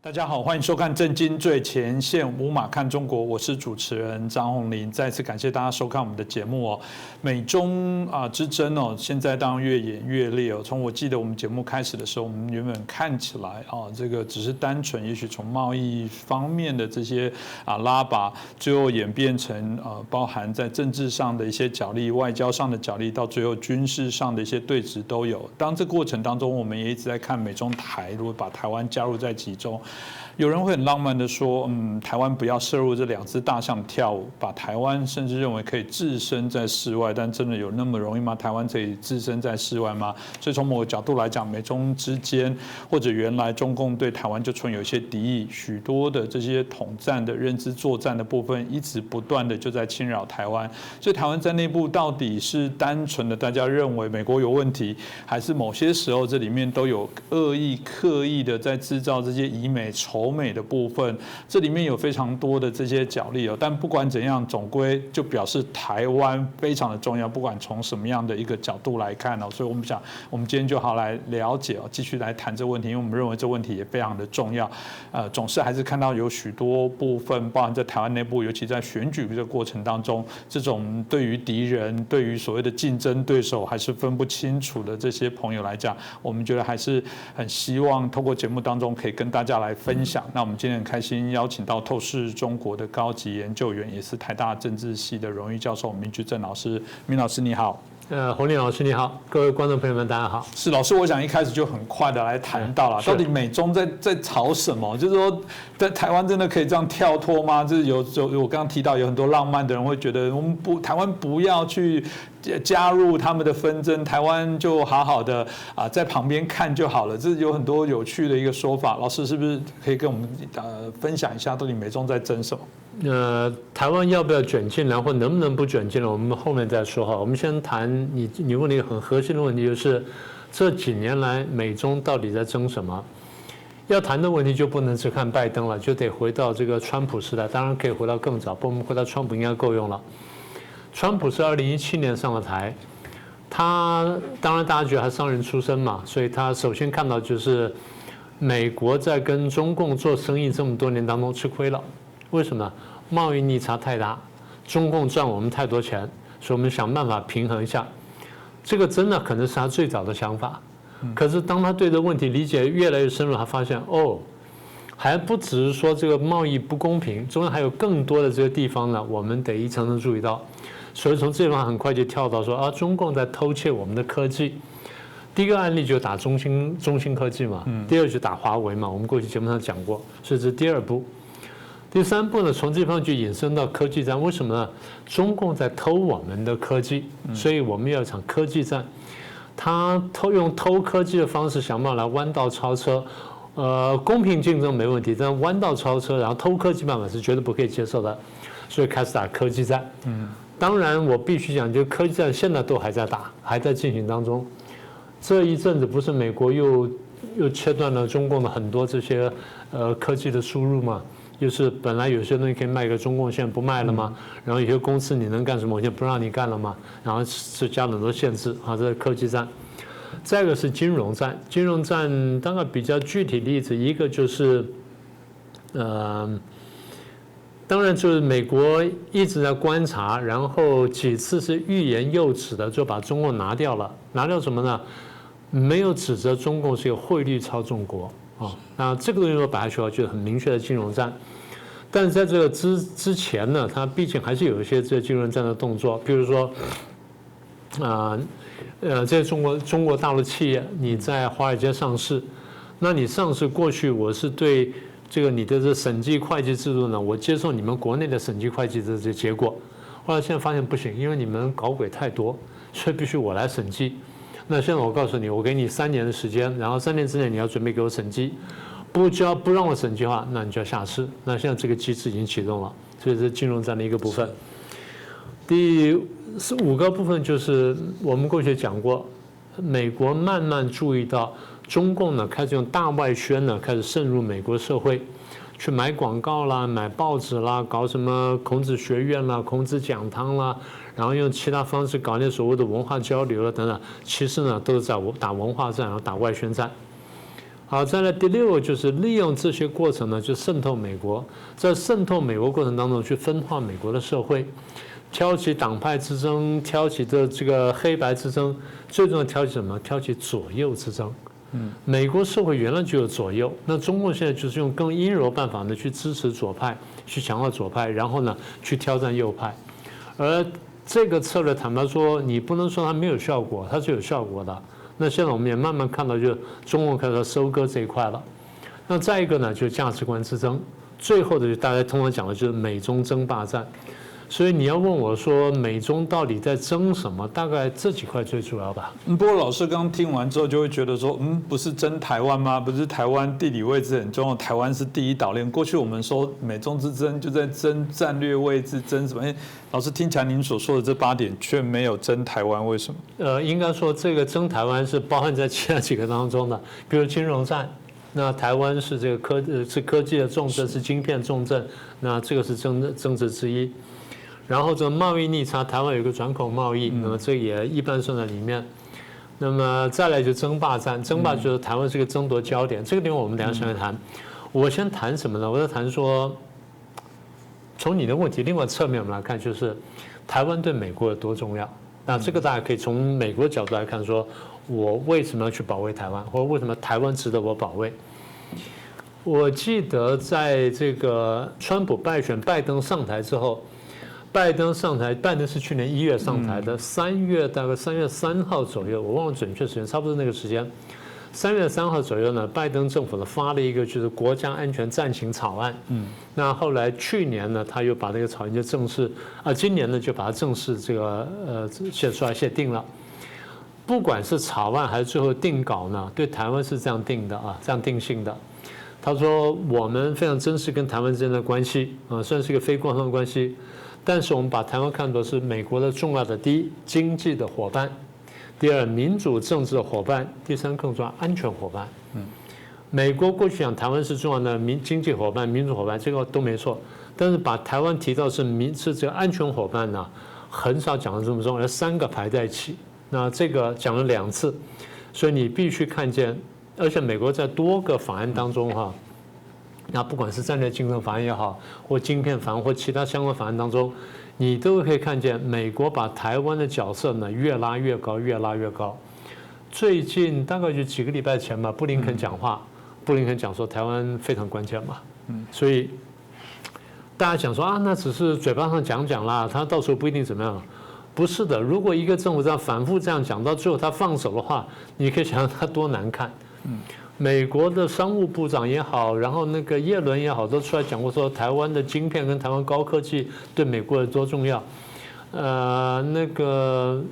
大家好，欢迎收看《震惊最前线》，无马看中国，我是主持人张宏林。再次感谢大家收看我们的节目哦。美中之争哦，现在当然越演越烈哦。从我记得我们节目开始的时候，我们原本看起来这个只是单纯，也许从贸易方面的这些拉拔，最后演变成包含在政治上的一些角力、外交上的角力，到最后军事上的一些对峙都有。当这过程当中，我们也一直在看美中台，如果把台湾加入在其中。有人会很浪漫的说，台湾不要涉入这两只大象跳舞，把台湾甚至认为可以置身在事外，但真的有那么容易吗？台湾可以置身在事外吗？所以从某个角度来讲，美中之间或者原来中共对台湾就存有一些敌意，许多的这些统战的认知作战的部分，一直不断的就在侵扰台湾。所以台湾在内部到底是单纯的大家认为美国有问题，还是某些时候这里面都有恶意、刻意的在制造这些以美仇美的部分，这里面有非常多的这些角力哦。但不管怎样，总归就表示台湾非常的重要，不管从什么样的一个角度来看哦。所以我们想，我们今天就好来了解哦，继续来谈这个问题，因为我们认为这问题也非常的重要。总是还是看到有许多部分，包含在台湾内部，尤其在选举这个过程当中，这种对于敌人、对于所谓的竞争对手还是分不清楚的这些朋友来讲，我们觉得还是很希望透过节目当中可以跟大家来分享。那我们今天很开心邀请到透视中国的高级研究员，也是台大政治系的荣誉教授明居正老师。明老师你好。洪林老师你好，各位观众朋友们大家好。是老师，我想一开始就很快的来谈到了，到底美中在吵什么？就是说，在台湾真的可以这样跳脱吗？就是我刚刚提到有很多浪漫的人会觉得，我们台湾不要去加入他们的纷争，台湾就好好的在旁边看就好了。这有很多有趣的一个说法，老师是不是可以跟我们分享一下，到底美中在争什么？台湾要不要卷进来，或能不能不卷进来，我们后面再说哈。我们先谈你问了一个很核心的问题，就是这几年来美中到底在争什么？要谈的问题就不能只看拜登了，就得回到这个川普时代，当然可以回到更早，不过我们回到川普应该够用了。川普是2017年上了台，他当然大家觉得他商人出身嘛，所以他首先看到就是美国在跟中共做生意这么多年当中吃亏了。为什么？贸易逆差太大，中共赚我们太多钱，所以我们想办法平衡一下。这个真的可能是他最早的想法。可是当他对这问题理解越来越深入，他发现还不只是说这个贸易不公平，中间还有更多的这个地方呢，我们得一层层注意到。所以从这地方很快就跳到说中共在偷窃我们的科技。第一个案例就打中兴科技嘛，第二就打华为嘛，我们过去节目上讲过，所以这是第二步。第三步呢，从这地方就引申到科技战。为什么呢？中共在偷我们的科技，所以我们要一场科技战。他用偷科技的方式想办法来弯道超车，公平竞争没问题，但弯道超车，然后偷科技办法是绝对不可以接受的，所以开始打科技战。当然我必须讲，就科技战现在都还在打，还在进行当中。这一阵子不是美国又切断了中共的很多这些科技的输入嘛？就是本来有些东西可以卖给中共，现在不卖了吗？然后有些公司你能干什么，我现在不让你干了吗？然后是加了很多限制啊，这是科技战。再一个是金融战，金融战当然比较具体例子，一个就是当然就是美国一直在观察，然后几次是欲言又止的，就把中共拿掉了。拿掉什么呢？没有指责中共是一个汇率操纵国。那这个东西我把它说就是很明确的金融战，但是在这个之前呢，它毕竟还是有一些这个金融战的动作，比如说，这些中国大陆企业你在华尔街上市，那你上市过去我是对这个你的这审计会计制度呢，我接受你们国内的审计会计的这结果，后来现在发现不行，因为你们搞鬼太多，所以必须我来审计。那现在我告诉你，我给你3年的时间，然后3年之内你要准备给我审计，不让我审计的话，那你就要下市。那现在这个机制已经启动了，所以这是金融战的一个部分。第5个部分就是我们过去讲过，美国慢慢注意到中共呢开始用大外宣呢开始渗入美国社会，去买广告啦、买报纸啦、搞什么孔子学院啦、孔子讲堂啦，然后用其他方式搞那所谓的文化交流了等等，其实呢都是在打文化战，然后打外宣战。好，再来第6个就是利用这些过程呢，就渗透美国，在渗透美国过程当中去分化美国的社会，挑起党派之争，挑起的这个黑白之争，最重要挑起什么？挑起左右之争。美国社会原来就有左右，那中共现在就是用更阴柔办法呢去支持左派，去强化左派，然后呢去挑战右派，而这个策略坦白说，你不能说它没有效果，它是有效果的。那现在我们也慢慢看到，就中共开始收割这一块了。那再一个呢，就是价值观之争，最后的就大家通常讲的就是美中争霸战。所以你要问我说美中到底在争什么？大概这几块最主要吧。不过老师刚听完之后就会觉得说，不是争台湾吗？不是台湾地理位置很重要，台湾是第一岛链。过去我们说美中之争就在争战略位置，争什么？老师听起来您所说的这8点却没有争台湾，为什么？应该说这个争台湾是包含在其他几个当中的，比如金融战。那台湾是这个科技的重镇，是晶片重镇，那这个是政治之一。然后这个贸易逆差，台湾有一个转口贸易，那么这也一般算在里面。那么再来就争霸战，争霸就是台湾是个争夺焦点，这个地方我们等一下先来谈。我先谈什么呢？我在谈说，从你的问题另外侧面我们来看，就是台湾对美国有多重要。那这个大家可以从美国的角度来看，说我为什么要去保卫台湾，或者为什么台湾值得我保卫。我记得在这个川普败选，拜登上台之后。拜登是去年1月上台的，3月大概3月3号左右，我忘了准确时间，差不多那个时间。3月3号左右呢，拜登政府呢发了一个就是国家安全暂行草案。那后来去年呢，他又把这个草案就正式今年呢就把它正式这个写出来写定了。不管是草案还是最后定稿呢，对台湾是这样定的啊，这样定性的。他说我们非常珍视跟台湾之间的关系虽然是一个非官方关系。但是我们把台湾看作是美国的重要的第一经济的伙伴，第二民主政治的伙伴，第三更重要安全伙伴。美国过去讲台湾是重要的经济伙伴、民主伙伴，这个都没错。但是把台湾提到是这个安全伙伴呢，很少讲的这么重，而3个排在一起。那这个讲了2次，所以你必须看见，而且美国在多个法案当中那不管是战略竞争法案也好，或晶片法案或其他相关法案当中，你都可以看见美国把台湾的角色呢越拉越高，越拉越高。最近大概就几个礼拜前吧，布林肯讲话，布林肯讲说台湾非常关键嘛，所以大家讲说那只是嘴巴上讲讲啦，他到时候不一定怎么样。不是的，如果一个政府这样反复这样讲，到最后他放手的话，你可以想象他多难看。美国的商务部长也好，然后那个耶伦也好，都出来讲过说台湾的晶片跟台湾高科技对美国有多重要。那个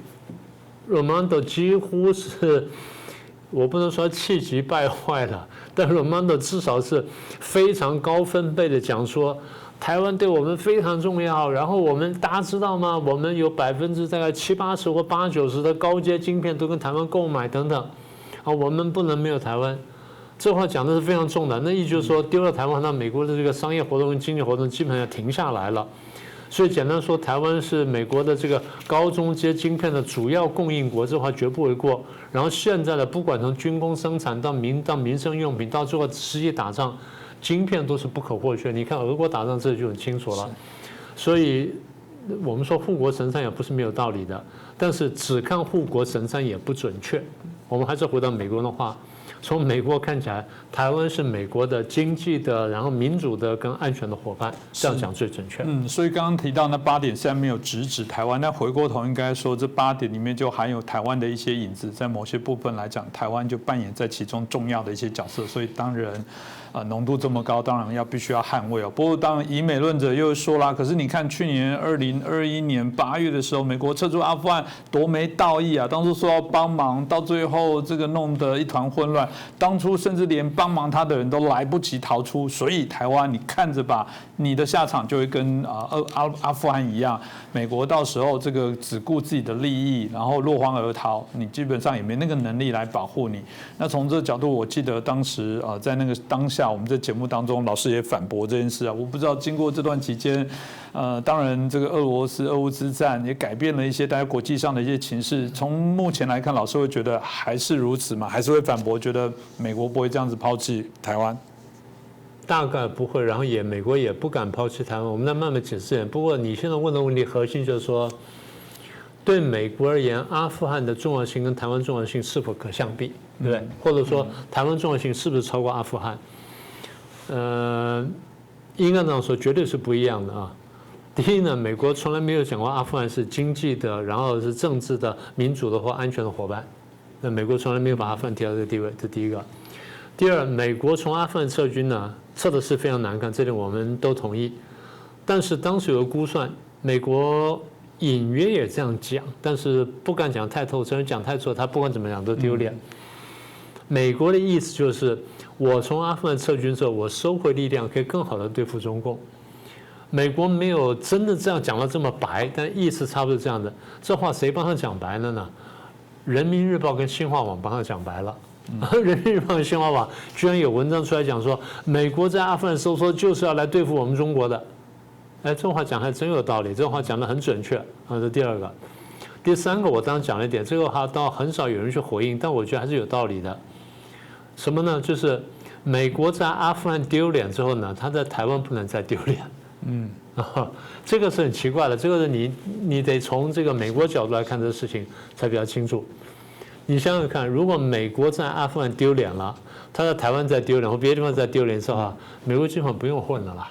Raimondo 几乎是，我不能说气急败坏了，但 Raimondo 至少是非常高分贝的讲说，台湾对我们非常重要。然后我们大家知道吗？我们有大概70%、80%或80-90%的高阶晶片都跟台湾购买等等。我们不能没有台湾。这话讲的是非常重的，那意思就是说丢了台湾，那美国的这个商业活动跟经济活动基本上停下来了。所以简单说，台湾是美国的这个高中阶晶片的主要供应国，这话绝不为过。然后现在的不管从军工生产到民生用品，到最后实际打仗，晶片都是不可或缺。你看俄国打仗这就很清楚了。所以我们说护国神山也不是没有道理的，但是只看护国神山也不准确。我们还是回到美国的话。从美国看起来，台湾是美国的经济的，然后民主的跟安全的伙伴，这样讲最准确。所以刚刚提到那8点虽然没有直指台湾，但回过头应该说这8点里面就含有台湾的一些影子，在某些部分来讲，台湾就扮演在其中重要的一些角色。所以当然，浓度这么高，当然必须要捍卫。不过当然以美论者又说啦，可是你看去年2021年8月的时候，美国撤出阿富汗多没道义啊！当初说要帮忙，到最后这个弄得一团混乱。当初甚至连帮忙他的人都来不及逃出，所以台湾你看着吧，你的下场就会跟阿富汗一样，美国到时候这个只顾自己的利益，然后落荒而逃，你基本上也没那个能力来保护你。那从这个角度，我记得当时在那个当下，我们在节目当中，老师也反驳这件事啊。我不知道经过这段期间，当然这个俄乌之战也改变了一些大家国际上的一些情势。从目前来看，老师会觉得还是如此吗？还是会反驳，觉得美国不会这样子抛弃台湾？大概不会，然后美国也不敢抛弃台湾。我们再慢慢解释一点。不过你现在问的问题核心就是说，对美国而言，阿富汗的重要性跟台湾重要性是否可相比，对不对？或者说台湾重要性是不是超过阿富汗？应该这样说，绝对是不一样的啊。第一呢，美国从来没有讲过阿富汗是经济的，然后是政治的、民主的或安全的伙伴。那美国从来没有把阿富汗提到这个地位，这第一个。第二，美国从阿富汗撤军呢，撤的是非常难看，这点我们都同意。但是当时有个估算，美国隐约也这样讲，但是不敢讲太透彻，讲太透，他不管怎么讲都丢脸。美国的意思就是，我从阿富汗撤军之后，我收回力量，可以更好的对付中共。美国没有真的这样讲到这么白，但意思差不多这样的。这话谁帮他讲白了呢？人民日报跟新华网帮他讲白了。人民日报跟新华网居然有文章出来讲说，美国在阿富汗收缩就是要来对付我们中国的。哎，这话讲还真有道理，这话讲得很准确啊。这第二个，第三个我当然讲了一点，这个话倒很少有人去回应，但我觉得还是有道理的。什么呢？就是美国在阿富汗丢脸之后呢，他在台湾不能再丢脸。这个是很奇怪的，这个是你得从这个美国角度来看这个事情才比较清楚。你想想看，如果美国在阿富汗丢脸了，他在台湾再丢脸，或别的地方再丢脸的话，美国基本上不用混了啦。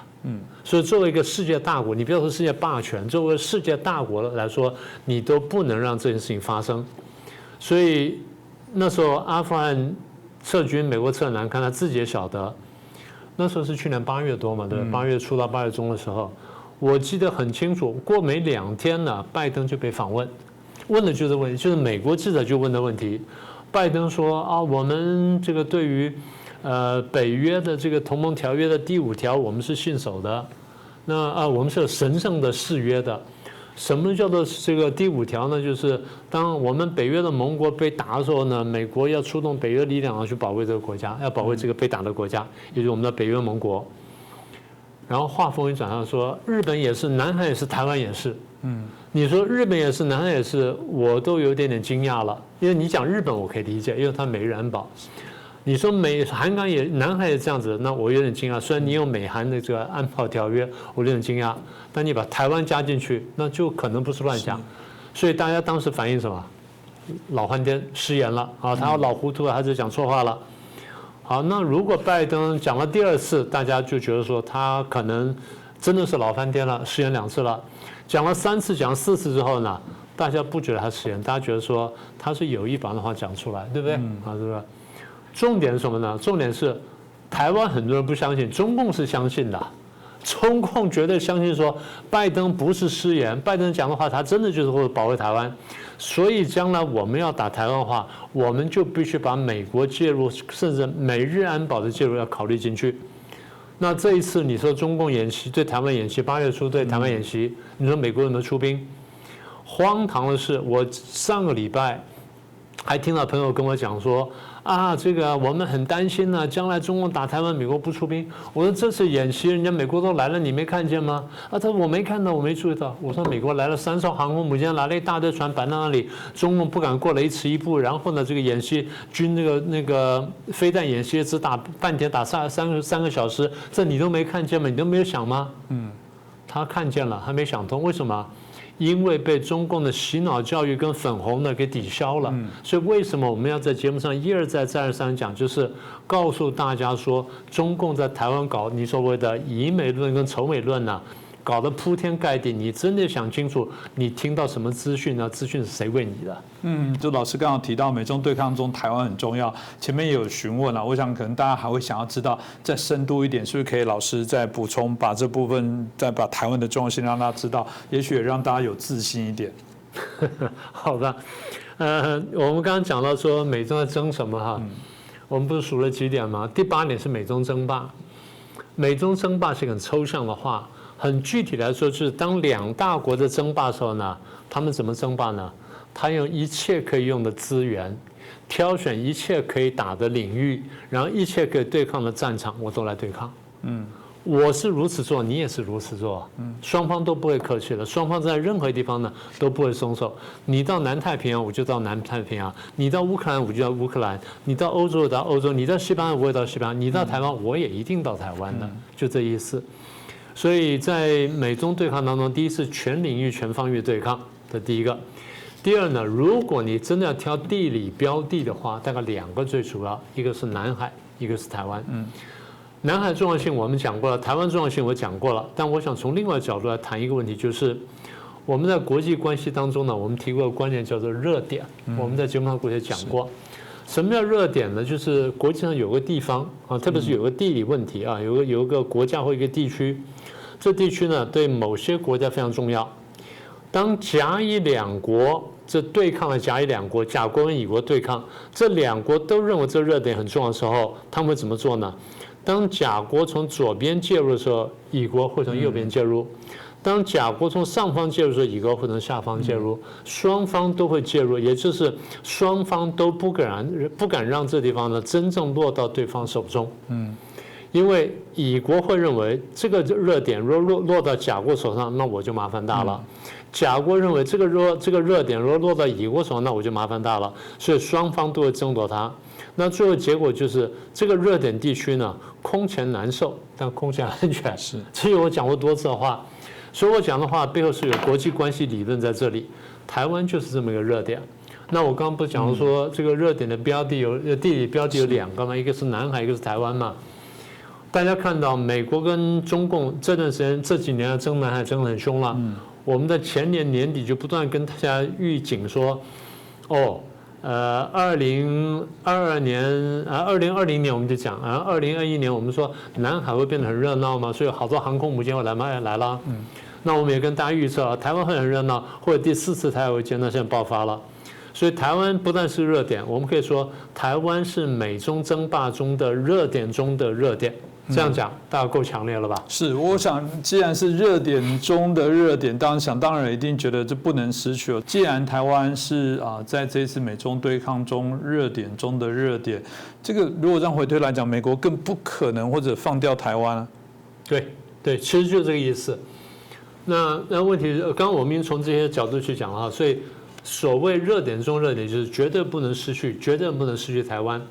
所以作为一个世界大国，你不要说世界霸权，作为世界大国来说，你都不能让这件事情发生。所以那时候阿富汗撤军，美国撤得难看，他自己也晓得。那时候是去年8月多嘛，对吧？8月初到8月中的时候，我记得很清楚，过没2天呢，拜登就被访问。问的就是问题，就是美国记者就问的问题。拜登说啊，我们这个对于北约的这个同盟条约的第5条，我们是信守的。那我们是有神圣的誓约的。什么叫做这个第5条呢？就是当我们北约的盟国被打的时候呢，美国要出动北约力量去保卫这个国家，要保卫这个被打的国家，也就是我们的北约盟国。然后话锋一转，他说日本也是，南韩也是，台湾也是。你说日本也是，南韩也是，我都有点惊讶了。因为你讲日本我可以理解，因为它美日安保。你说韩港也，南韩也这样子，那我有点惊讶。虽然你有美韩的这个安保条约，我有点惊讶。但你把台湾加进去，那就可能不是乱讲。所以大家当时反应什么？老翻天，失言了啊！他老糊涂了，还是讲错话了。好，那如果拜登讲了第2次，大家就觉得说他可能真的是老翻天了，失言2次了。讲了3次，讲4次之后呢，大家不觉得他失言，大家觉得说他是有意把那话讲出来，对不对？是不是？重点是什么呢？重点是台湾很多人不相信，中共是相信的。中共绝对相信说，拜登不是失言，拜登讲的话，他真的就是会保卫台湾。所以将来我们要打台湾的话，我们就必须把美国介入，甚至美日安保的介入要考虑进去。那这一次你说中共演习对台湾演习，8月初对台湾演习，你说美国有没有出兵？荒唐的是，我上个礼拜还听到朋友跟我讲说啊，这个我们很担心呢，将来中共打台湾，美国不出兵。我说这次演习，人家美国都来了，你没看见吗？他说我没看到，我没注意到。我说美国来了3艘航空母舰，来了一大堆船摆在那里，中共不敢过来一尺一步。然后呢，这个演习那个飞弹演习只打半天，打3个小时，这你都没看见吗？你都没有想吗？他看见了，还没想通，为什么？因为被中共的洗脑教育跟粉红的给抵消了，所以为什么我们要在节目上一而再再而三讲，就是告诉大家说，中共在台湾搞你所谓的以美论跟仇美论呢，搞得铺天盖地。你真的想清楚，你听到什么资讯呢？资讯是谁喂你的？就老师刚刚提到美中对抗中台湾很重要，前面也有询问了，我想可能大家还会想要知道再深度一点，是不是可以老师再补充，把这部分再把台湾的重要性让大家知道，也许也让大家有自信一点。好吧，我们刚刚讲到说美中在争什么哈，我们不是数了几点吗？第8点是美中争霸。美中争霸是一个很抽象的话，很具体来说就是当2大国在争霸的时候呢，他们怎么争霸呢？他用一切可以用的资源，挑选一切可以打的领域，然后一切可以对抗的战场，我都来对抗。我是如此做，你也是如此做，双方都不会客气的，双方在任何地方呢都不会松手。你到南太平洋，我就到南太平洋；你到乌克兰，我就到乌克兰；你到欧洲，我到欧洲；你到西班牙，我也到西班牙；你到台湾，我也一定到台湾的，就这意思。所以在美中对抗当中，第一是全领域全方位对抗，这第一个。第二呢，如果你真的要挑地理标的的话，大概两个最主要，一个是南海，一个是台湾。南海重要性我们讲过了，台湾重要性我讲过了，但我想从另外角度来谈一个问题，就是我们在国际关系当中呢，我们提过的观念叫做热点，我们在节目上过去讲过。什么叫热点呢？就是国际上有个地方啊，特别是有个地理问题啊，有一个国家或一个地区，这地区呢对某些国家非常重要。当甲乙两国这对抗了甲乙两国，甲国跟乙国对抗，这两国都认为这热点很重要的时候，他们会怎么做呢？当甲国从左边介入的时候，乙国会从右边介入；当甲国从上方介入的时候，乙国会从下方介入。双方都会介入，也就是双方都不敢让这地方呢真正落到对方手中。因为乙国会认为这个热点如果落到甲国手上，那我就麻烦大了。甲国认为这个热点如果落到乙国手上，那我就麻烦大了。所以双方都会争夺它。那最后结果就是这个热点地区呢，空前难受，但空前安全。是，这是我讲过多次的话。所以我讲的话背后是有国际关系理论在这里。台湾就是这么一个热点。那我刚刚不是讲说这个热点的标的地理标的有两个嘛，一个是南海，一个是台湾嘛。大家看到美国跟中共这段时间这几年争南海争得很凶了。我们在前年年底就不断跟大家预警说，2020年我们就讲2021年我们说南海会变得很热闹嘛，所以好多航空母舰会来了。那我们也跟大家预测，台湾会很热闹，或者第4次台海危机那现在爆发了。所以台湾不但是热点，我们可以说台湾是美中争霸中的热点中的热点。这样讲，大家够强烈了吧？是，我想既然是热点中的热点，当然一定觉得这不能失去了。既然台湾是在这次美中对抗中热点中的热点，这个如果这样回推来讲，美国更不可能或者放掉台湾啊。对，其实就这个意思。那问题是，刚刚我们已经从这些角度去讲了，所以所谓热点中热点，就是绝对不能失去台湾。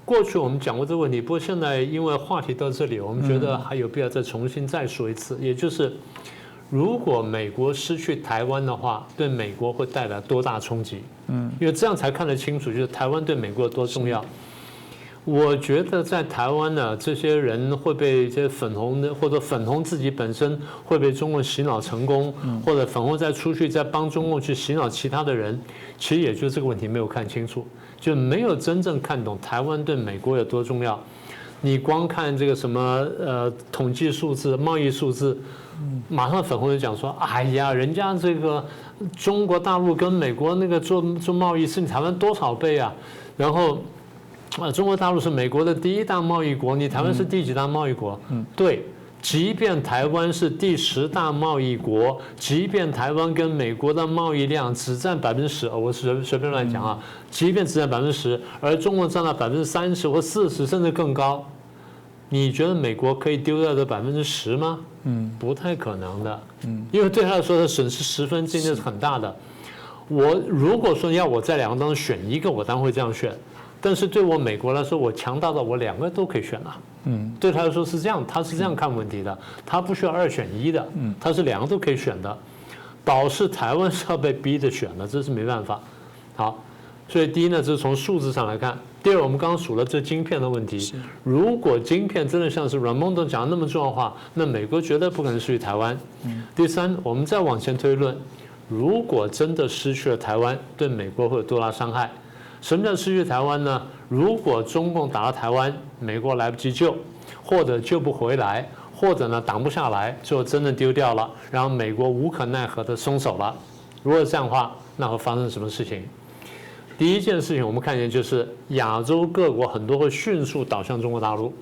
过去我们讲过这个问题，不过现在因为话题到这里，我们觉得还有必要再重新说一次，也就是如果美国失去台湾的话，对美国会带来多大冲击？因为这样才看得清楚，就是台湾对美国有多重要。我觉得在台湾呢，这些人会被这些粉红的，或者粉红自己本身会被中共洗脑成功，或者粉红再出去再帮中共去洗脑其他的人，其实也就这个问题没有看清楚，就没有真正看懂台湾对美国有多重要。你光看这个什么统计数字、贸易数字，马上粉红就讲说，哎呀，人家这个中国大陆跟美国那个做贸易是你台湾多少倍啊？然后中国大陆是美国的第1大贸易国，你台湾是第几大贸易国？对，即便台湾是第10大贸易国，即便台湾跟美国的贸易量只占10%，我随便乱讲啊，即便只占10%，而中国占到30%或40%甚至更高，你觉得美国可以丢掉这10%吗？不太可能的。因为对他来说的损失10分之一是很大的。我如果说要我在两个当中选一个，我当然会这样选。但是对我美国来说，我强大到我2个都可以选了。对他来说是这样，他是这样看问题的，他不需要2选1的，他是2个都可以选的。导致台湾是要被逼着选的，这是没办法。好，所以第一呢，这是从数字上来看。第二，我们刚刚数了这晶片的问题。如果晶片真的像是阮梦东讲的那么重要的话，那美国绝对不可能失去台湾。第三，我们再往前推论，如果真的失去了台湾，对美国会有多大伤害？什么叫失去台湾呢？如果中共打到台湾，美国来不及救，或者救不回来，或者呢挡不下来，最后真的丢掉了，然后美国无可奈何的松手了。如果这样的话，那会发生什么事情？第一件事情我们看见就是亚洲各国很多会迅速倒向中国大陆。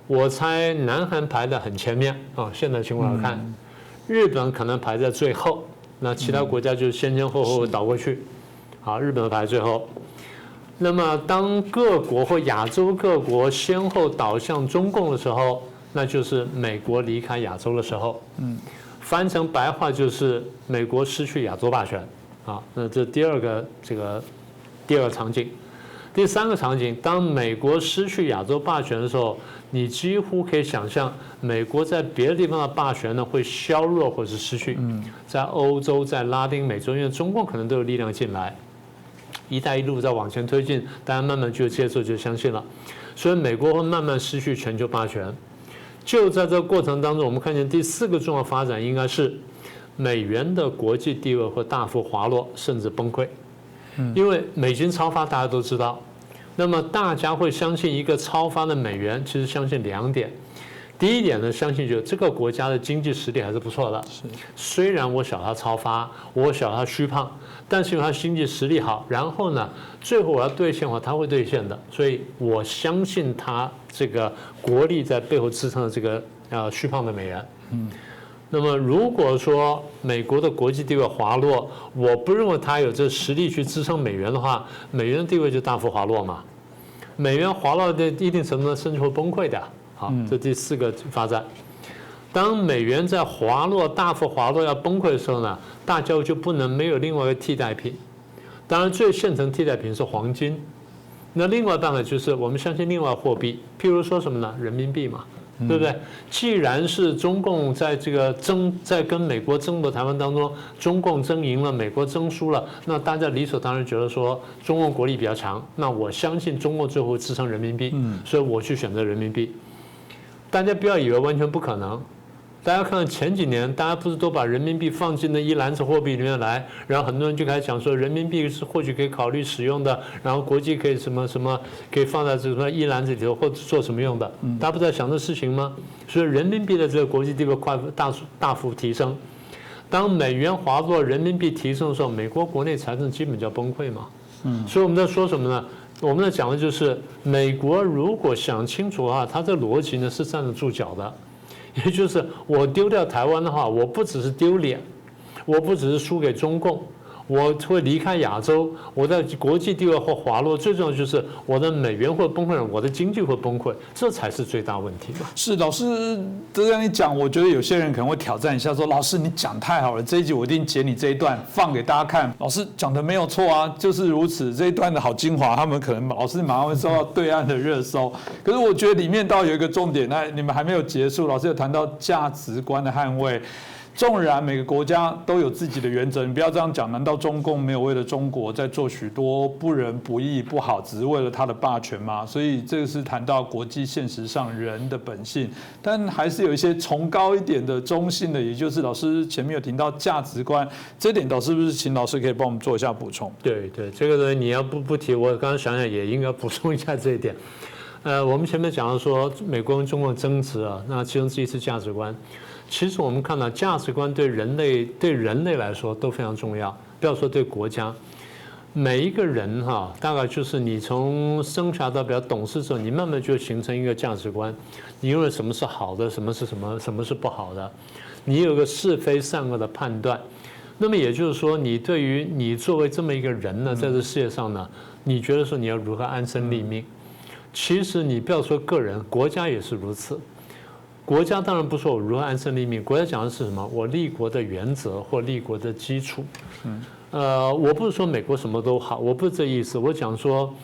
我猜南韩排在很前面啊，现在情况来看，日本可能排在最后，那其他国家就先后倒过去。好，日本排最后。那么当各国或亚洲各国先后倒向中共的时候，那就是美国离开亚洲的时候。翻成白话就是美国失去亚洲霸权啊。那这第二个场景。第三个场景，当美国失去亚洲霸权的时候，你几乎可以想象，美国在别的地方的霸权呢会削弱或是失去。在欧洲、在拉丁美洲，因为中共可能都有力量进来，一带一路在往前推进，大家慢慢就接受就相信了，所以美国会慢慢失去全球霸权。就在这个过程当中，我们看见第四个重要发展应该是美元的国际地位会大幅滑落，甚至崩溃。因为美金超发，大家都知道，那么大家会相信一个超发的美元，其实相信2点。第一点呢，相信就是这个国家的经济实力还是不错的，虽然我晓得它超发，我晓得它虚胖，但是因为它经济实力好，然后呢，最后我要兑现的话，它会兑现的，所以我相信它这个国力在背后支撑的这个虚胖的美元。那么如果说美国的国际地位滑落，我不认为它有这实力去支撑美元的话，美元的地位就大幅滑落嘛。美元滑落的一定程度上甚至会崩溃的。好，这第四个发展。当美元在滑落、大幅滑落要崩溃的时候呢，大家就不能没有另外一个替代品。当然，最现成替代品是黄金。那另外办法就是我们相信另外货币，譬如说什么呢？人民币嘛，对不对？既然是中共在这个在跟美国争夺台湾当中，中共争赢了，美国争输了，那大家理所当然觉得说中共国力比较强，那我相信中共最后会支撑人民币，所以我去选择人民币。大家不要以为完全不可能。大家看前几年，大家不是都把人民币放进了一篮子货币里面来，然后很多人就开始讲说，人民币是或许可以考虑使用的，然后国际可以什么可以放在这个一篮子里头，或者做什么用的？大家不在想这事情吗？所以人民币的这个国际地位大幅提升。当美元滑落，人民币提升的时候，美国国内财政基本就要崩溃嘛。所以我们在说什么呢？我们在讲的就是美国如果想清楚的话，它这逻辑呢是站得住脚的。也就是我丢掉台湾的话，我不只是丢脸，我不只是输给中共，我会离开亚洲，我在国际地位会滑落，最重要就是我的美元会崩溃，我的经济会崩溃，这才是最大问题嘛。是老师这样一讲，我觉得有些人可能会挑战一下，说老师你讲太好了，这一集我一定截你这一段放给大家看。老师讲的没有错啊，就是如此，这一段的好精华，他们可能老师马上会收到对岸的热搜。可是我觉得里面倒有一个重点，那你们还没有结束，老师有谈到价值观的捍卫。纵然每个国家都有自己的原则，你不要这样讲。难道中共没有为了中国在做许多不仁不义、不好，只是为了他的霸权吗？所以这个是谈到国际现实上人的本性，但还是有一些崇高一点的中性的，也就是老师前面有提到价值观，这点导是不是请老师可以帮我们做一下补充？对，这个呢你要不提，我刚刚想想也应该补充一下这一点。我们前面讲到说美国跟中国争执啊，那其中之一是价值观。其实我们看到价值观对人类来说都非常重要，不要说对国家，每一个人哈，大概就是你从生下到比较懂事之后，你慢慢就形成一个价值观，你认为什么是好的，什么是不好的，你有个是非善恶的判断。那么也就是说，你对于你作为这么一个人呢，在这世界上呢，你觉得说你要如何安身立命？其实你不要说个人，国家也是如此。国家当然不说我如何安身立命，国家讲的是什么？我立国的原则或立国的基础。我不是说美国什么都好，我不是这意思。我讲说，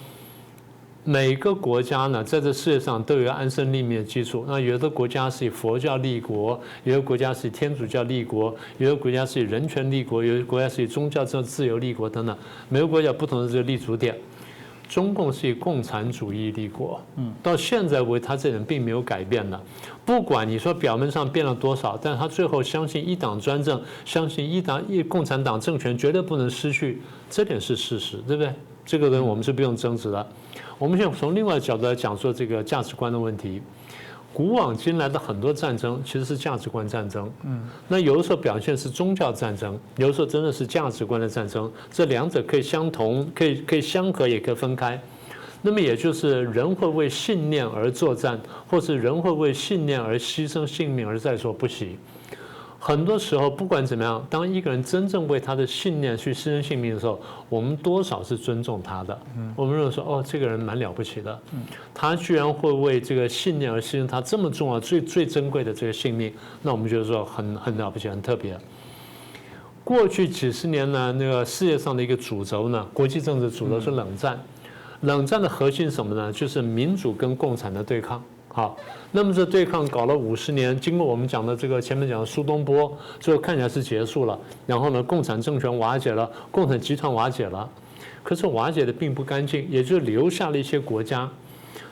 每个国家呢，在这世界上都有安身立命的基础。那有的国家是以佛教立国，有的国家是以天主教立国，有的国家是以人权立国，有的国家是以宗教自由立国等等。每个国家有不同的这个立足点。中共是以共产主义立国，到现在为止，他这点并没有改变的。不管你说表面上变了多少，但他最后相信一党专政，相信共产党政权绝对不能失去，这点是事实，对不对？这个人我们是不用争执的。我们现在从另外的角度来讲说这个价值观的问题。古往今来的很多战争其实是价值观战争，那有的时候表现是宗教战争，有的时候真的是价值观的战争，这两者可以相同，可以相合，也可以分开。那么也就是人会为信念而作战，或是人会为信念而牺牲性命而在所不惜。很多时候不管怎么样，当一个人真正为他的信念去牺牲性命的时候，我们多少是尊重他的。我们认为说，哦，这个人蛮了不起的，他居然会为这个信念而牺牲他这么重要、最珍贵的这个性命，那我们觉得说很了不起、很特别。过去几十年呢，那个世界上的一个主轴呢，国际政治主轴是冷战。冷战的核心是什么呢？就是民主跟共产的对抗。好，那么这对抗搞了50年，经过我们讲的这个前面讲的苏东坡，最后看起来是结束了。然后呢，共产政权瓦解了，共产集团瓦解了。可是瓦解的并不干净，也就留下了一些国家。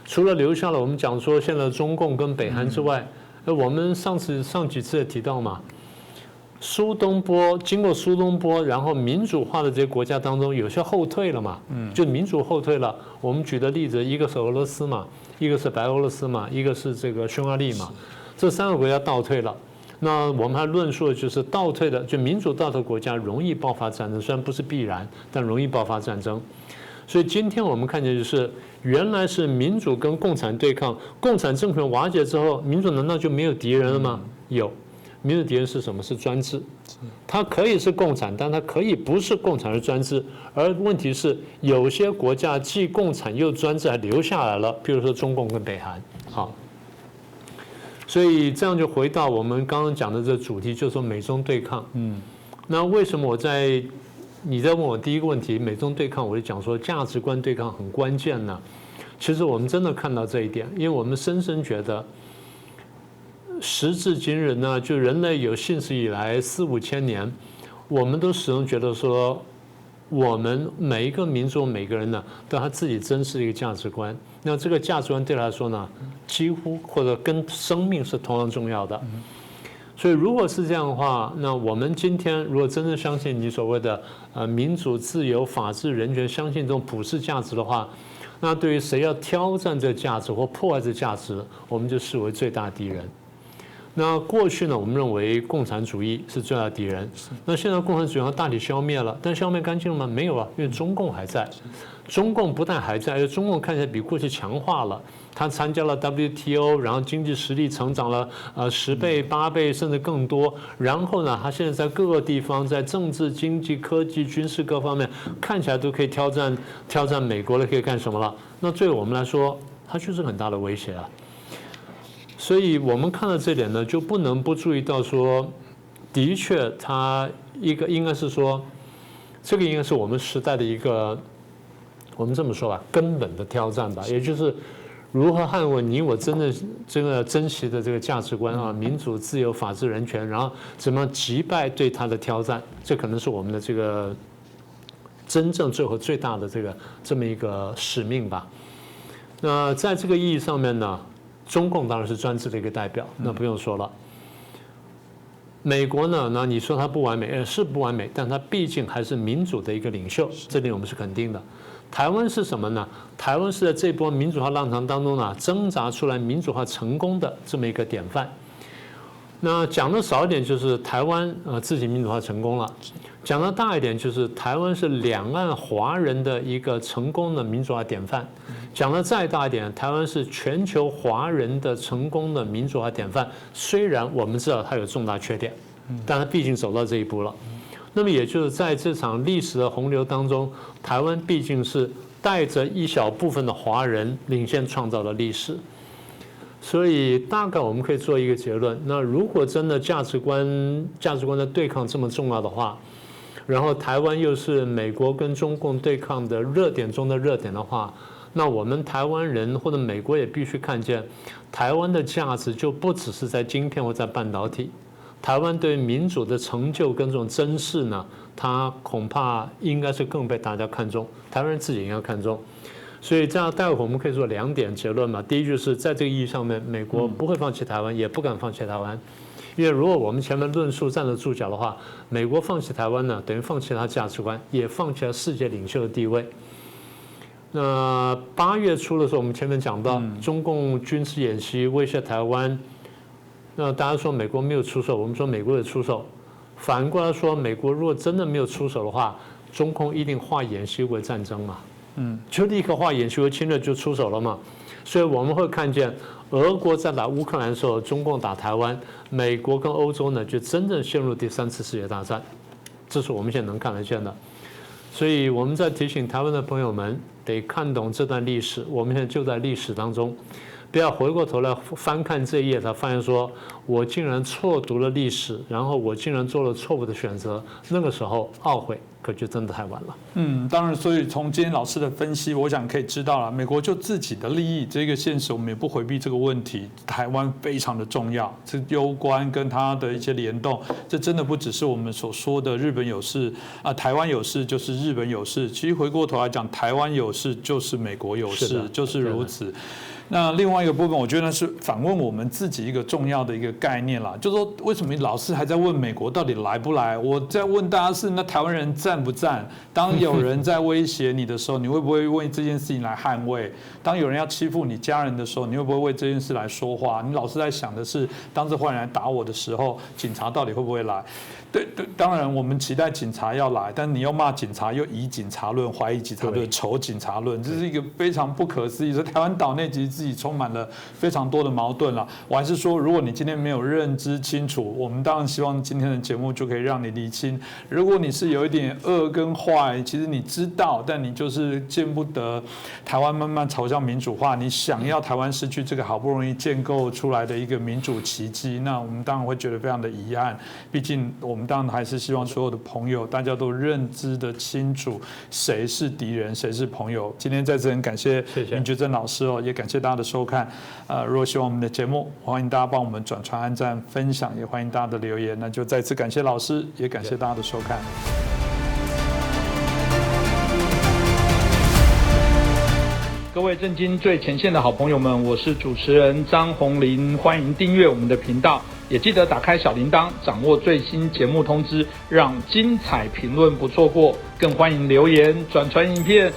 除了留下了我们讲说现在中共跟北韩之外，我们上几次也提到嘛。经过苏东坡，然后民主化的这些国家当中，有些后退了嘛，就民主后退了。我们举的例子，一个是俄罗斯嘛，一个是白俄罗斯嘛，一个是这个匈牙利嘛，这3个国家倒退了。那我们还论述的就是倒退的，就民主倒退国家容易爆发战争，虽然不是必然，但容易爆发战争。所以今天我们看见就是，原来是民主跟共产对抗，共产政权瓦解之后，民主难道就没有敌人了吗？有。民主敌人是什么？是专制。它可以是共产，但它可以不是共产而专制。而问题是，有些国家既共产又专制，还留下来了，譬如说中共跟北韩。好，所以这样就回到我们刚刚讲的这个主题，就是说美中对抗。那为什么你在问我第一个问题，美中对抗，我就讲说价值观对抗很关键呢？其实我们真的看到这一点，因为我们深深觉得。时至今日呢，就人类有信史以来4、5千年，我们都始终觉得说，我们每一个民族、每个人呢，都有他自己真实的一个价值观。那这个价值观对他来说呢，几乎或者跟生命是同样重要的。所以如果是这样的话，那我们今天如果真正相信你所谓的民主、自由、法治、人权，相信这种普世价值的话，那对于谁要挑战这个价值或破坏这个价值，我们就视为最大敌人。那过去呢，我们认为共产主义是最大的敌人。那现在共产主义大体消灭了，但消灭干净了吗？没有啊，因为中共还在。中共不但还在，而且中共看起来比过去强化了。他参加了 WTO， 然后经济实力成长了10倍、8倍甚至更多。然后呢，他现在在各个地方，在政治、经济、科技、军事各方面，看起来都可以挑战美国了，可以干什么了？那对我们来说，它就是很大的威胁啊。所以我们看到这点呢，就不能不注意到说，的确，它应该是说，这个应该是我们时代的一个，我们这么说吧，根本的挑战吧，也就是如何捍卫你我真的这个珍惜的这个价值观啊，民主、自由、法治、人权，然后怎么击败对它的挑战，这可能是我们的这个真正最后最大的这么一个使命吧。那在这个意义上面呢？中共当然是专制的一个代表，那不用说了。美国呢，那你说它不完美，是不完美，但它毕竟还是民主的一个领袖，这点我们是肯定的。台湾是什么呢？台湾是在这波民主化浪潮当中呢，挣扎出来民主化成功的这么一个典范。那讲的少一点就是台湾自己民主化成功了，讲的大一点就是台湾是两岸华人的一个成功的民主化典范。讲的再大一点，台湾是全球华人的成功的民主化典范。虽然我们知道它有重大缺点，但它毕竟走到这一步了。那么也就是在这场历史的洪流当中，台湾毕竟是带着一小部分的华人领先创造了历史。所以大概我们可以做一个结论：那如果真的价值观的对抗这么重要的话，然后台湾又是美国跟中共对抗的热点中的热点的话，那我们台湾人或者美国也必须看见，台湾的价值就不只是在晶片或在半导体，台湾对民主的成就跟这种珍视呢，它恐怕应该是更被大家看重，台湾人自己应该看重。所以这样，待会我们可以做2点结论嘛。第一就是在这个意义上面，美国不会放弃台湾，也不敢放弃台湾，因为如果我们前面论述站得住脚的话，美国放弃台湾呢，等于放弃它价值观，也放弃了世界领袖的地位。那8月初的时候，我们前面讲到中共军事演习威胁台湾，那大家说美国没有出手，我们说美国有出手。反过来说，美国如果真的没有出手的话，中共一定化演习为战争嘛，就立刻化演习为侵略就出手了嘛。所以我们会看见，俄国在打乌克兰的时候，中共打台湾，美国跟欧洲呢就真正陷入第3次世界大战，这是我们现在能看得见的。所以我们在提醒台湾的朋友们，得看懂这段历史，我们现在就在历史当中。不要回过头来翻看这一页，才发现说我竟然错读了历史，然后我竟然做了错误的选择，那个时候懊悔可就真的太晚了。当然，所以从今天老师的分析，我想可以知道了，美国就自己的利益这个现实，我们也不回避这个问题。台湾非常的重要，这攸关跟它的一些联动，这真的不只是我们所说的日本有事台湾有事就是日本有事。其实回过头来讲，台湾有事就是美国有事，就是如此。那另外一个部分，我觉得是反问我们自己一个重要的一个概念啦，就是说为什么老是还在问美国到底来不来？我在问大家是那台湾人赞不赞？当有人在威胁你的时候，你会不会为这件事情来捍卫？当有人要欺负你家人的时候，你会不会为这件事来说话？你老是在想的是，当这坏人来打我的时候，警察到底会不会来？对，当然我们期待警察要来，但你又骂警察，又以警察论、怀疑警察论、仇警察论，这是一个非常不可思议。所以台湾岛内其实自己充满了非常多的矛盾了。我还是说，如果你今天没有认知清楚，我们当然希望今天的节目就可以让你理清。如果你是有一点恶跟坏，其实你知道，但你就是见不得台湾慢慢朝向民主化，你想要台湾失去这个好不容易建构出来的一个民主奇迹，那我们当然会觉得非常的遗憾。毕竟我们当然还是希望所有的朋友大家都认知的清楚谁是敌人，谁是朋友。今天在这很感谢林觉正老师哦，也感谢大家的收看。如果喜欢我们的节目，欢迎大家帮我们转传、按赞、分享，也欢迎大家的留言。那就再次感谢老师，也感谢大家的收看。各位震惊最前线的好朋友们，我是主持人张宏林，欢迎订阅我们的频道，也记得打开小铃铛，掌握最新节目通知，让精彩评论不错过。更欢迎留言、转传影片。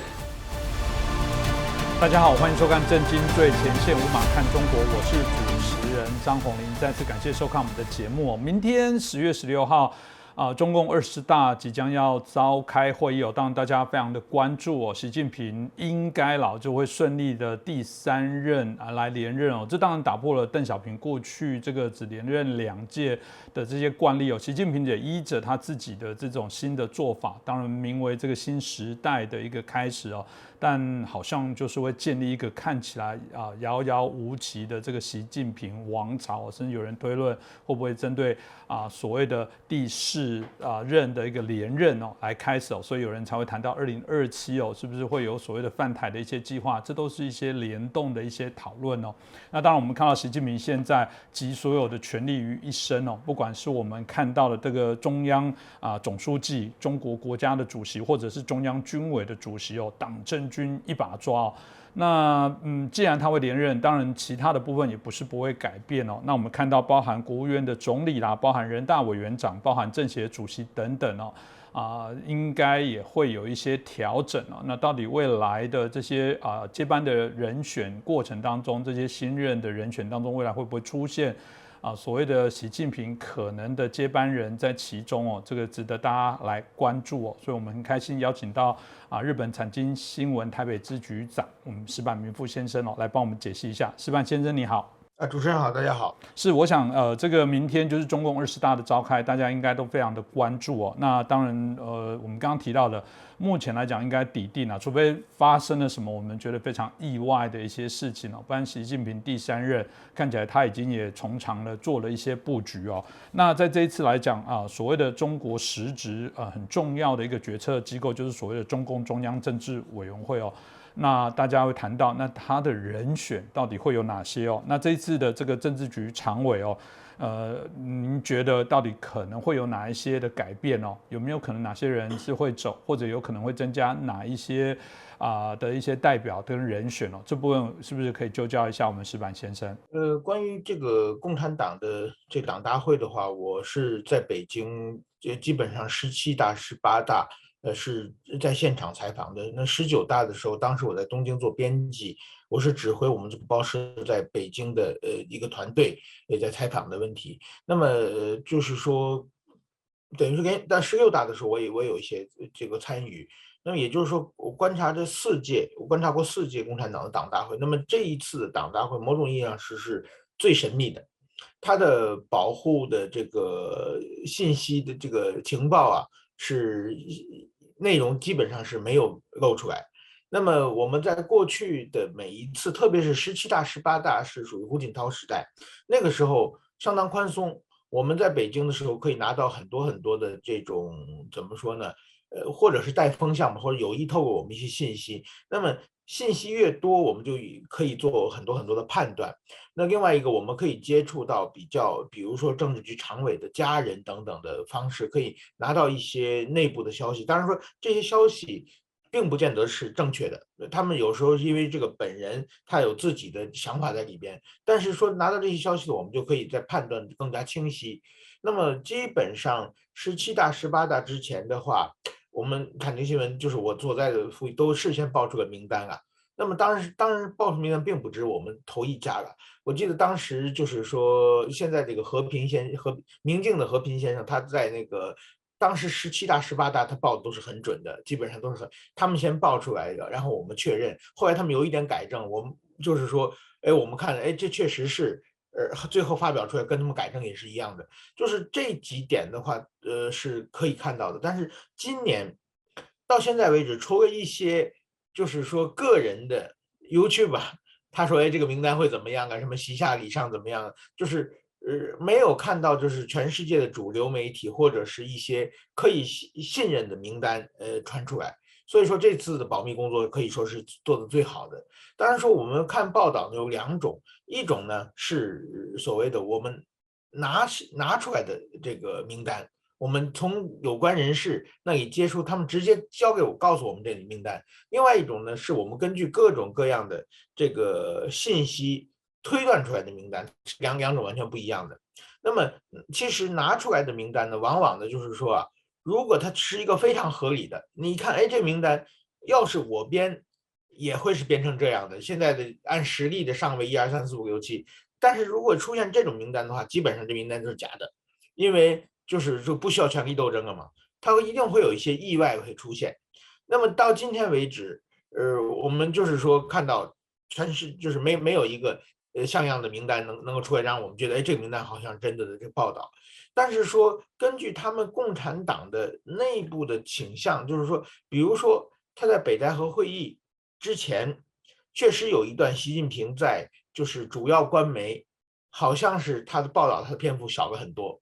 大家好，欢迎收看《震惊最前线》，无马看中国，我是主持人张宏林，再次感谢收看我们的节目。明天10月16号。中共20大即将要召开会议当然大家非常的关注习近平应该就会顺利的第3任来连任这当然打破了邓小平过去这个只连任2届的这些惯例习近平也依着他自己的这种新的做法，当然名为这个新时代的一个开始但好像就是会建立一个看起来遥遥无期的这个习近平王朝，甚至有人推论会不会针对所谓的第4任的一个连任来开始所以有人才会谈到2027是不是会有所谓的犯台的一些计划，这都是一些联动的一些讨论那当然我们看到习近平现在集所有的权力于一身不管是我们看到的这个中央总书记、中国国家的主席，或者是中央军委的主席党政军一把抓那既然他会连任，当然其他的部分也不是不会改变那我们看到包含国务院的总理啦，包含人大委员长，包含政协主席等等应该也会有一些调整那到底未来的这些接班的人选过程当中，这些新任的人选当中，未来会不会出现所谓的习近平可能的接班人在其中这个值得大家来关注所以我们很开心邀请到日本产经新闻台北支局长石坂明夫先生来帮我们解析一下。石坂先生你好。主持人好，大家好。是，我想这个明天就是中共20大的召开，大家应该都非常的关注那当然我们刚刚提到的，目前来讲应该底定除非发生了什么我们觉得非常意外的一些事情不然习近平第3任看起来他已经也从长了做了一些布局那在这一次来讲所谓的中国实质很重要的一个决策机构，就是所谓的中共中央政治委员会那大家会谈到，那他的人选到底会有哪些那这一次的这个政治局常委您觉得到底可能会有哪一些的改变有没有可能哪些人是会走，或者有可能会增加哪一些的一些代表跟人选这部分是不是可以就教一下我们石坂先生？关于这个共产党的这党大会的话，我是在北京基本上17大、18大是在现场采访的。那19大的时候，当时我在东京做编辑，我是指挥我们这个报社在北京的一个团队也在采访的问题。那么就是说，等于是但16大的时候我也有一些这个参与。那么也就是说，我观察过四届共产党的党大会，那么这一次的党大会，某种意义上是最神秘的，它的保护的这个信息的这个情报啊，是内容基本上是没有露出来。那么我们在过去的每一次，特别是17大、18大是属于胡锦涛时代，那个时候相当宽松。我们在北京的时候可以拿到很多很多的这种怎么说呢？或者是带风向吧，或者有意透过我们一些信息。那么信息越多，我们就可以做很多很多的判断。那另外一个，我们可以接触到比如说政治局常委的家人等等的方式，可以拿到一些内部的消息。当然说这些消息并不见得是正确的，他们有时候因为这个本人他有自己的想法在里边，但是说拿到这些消息的，我们就可以在判断更加清晰。那么基本上17大、18大之前的话，我们看这新闻，就是我所在的府都事先报出个名单啊。那么当然报出名单并不止我们头一家了。我记得当时就是说，现在这个明镜的和平先生，他在那个当时17大、18大，他报的都是很准的，基本上都是他们先报出来的，然后我们确认，后来他们有一点改正，我们就是说，我们看，这确实是，最后发表出来跟他们改正也是一样的，就是这几点的话，是可以看到的。但是今年到现在为止，除了一些就是说个人的 YouTube 吧，他说，这个名单会怎么样啊？什么习下礼上怎么样？就是没有看到就是全世界的主流媒体或者是一些可以信任的名单传出来。所以说这次的保密工作可以说是做的最好的。当然说我们看报道有两种，一种呢是所谓的我们拿出来的这个名单，我们从有关人士那里接触，他们直接告诉我们这里名单。另外一种呢，是我们根据各种各样的这个信息推断出来的名单，两种完全不一样的。那么其实拿出来的名单呢，往往呢就是说啊，如果它是一个非常合理的，你看，这名单要是我编，也会是编成这样的。现在的按实力的上位1、2、3、4、5、6、7，但是如果出现这种名单的话，基本上这名单都是假的，因为就是说不需要权力斗争了嘛，它一定会有一些意外会出现。那么到今天为止，我们就是说看到全是就是没有一个像样的名单能够出来，让我们觉得，这个名单好像是真的这个报道。但是说根据他们共产党的内部的倾向，就是说，比如说他在北戴河会议之前，确实有一段习近平在就是主要官媒，好像是他的报道他的篇幅少了很多。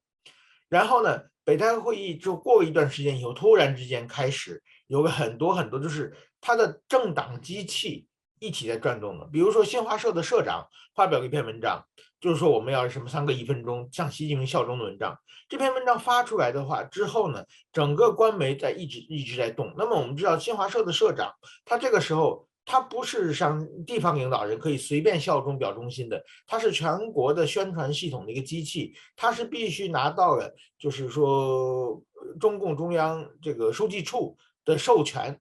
然后呢，北戴河会议就过了一段时间以后，突然之间开始有个很多很多，就是他的政党机器一起在转动的。比如说新华社的社长发表了一篇文章，就是说我们要什么3个1分钟向习近平效忠的文章。这篇文章发出来的话之后呢，整个官媒一直在动。那么我们知道新华社的社长，他这个时候他不是像地方领导人可以随便效忠表忠心的，他是全国的宣传系统的一个机器，他是必须拿到了就是说中共中央这个书记处的授权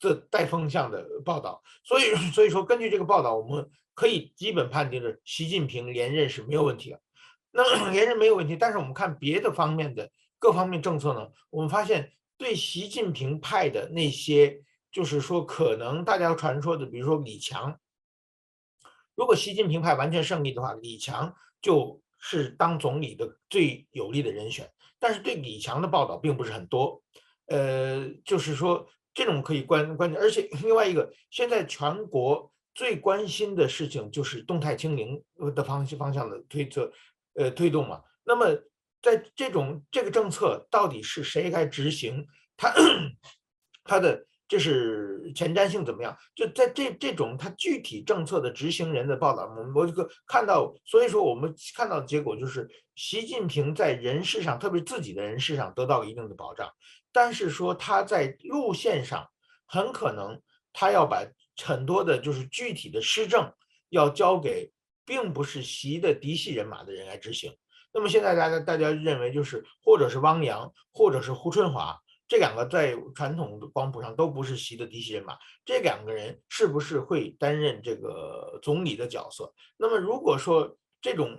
的带风向的报道。所以说根据这个报道，我们可以基本判定的习近平连任是没有问题的。那么连任没有问题，但是我们看别的方面的各方面政策呢，我们发现对习近平派的那些就是说可能大家传说的，比如说李强，如果习近平派完全胜利的话，李强就是当总理的最有利的人选。但是对李强的报道并不是很多，就是说这种可以关键，而且另外一个，现在全国最关心的事情就是动态清零的方向的推动嘛。那么在这个政策到底是谁该执行，它的就是前瞻性怎么样？就在这种它具体政策的执行人的报道，我就看到，所以说我们看到的结果就是，习近平在人事上，特别自己的人事上得到了一定的保障，但是说他在路线上很可能他要把很多的就是具体的施政要交给并不是习的嫡系人马的人来执行。那么现在大家认为就是或者是汪洋，或者是胡春华。这两个在传统的光谱上都不是习的嫡系人马，这两个人是不是会担任这个总理的角色？那么如果说这种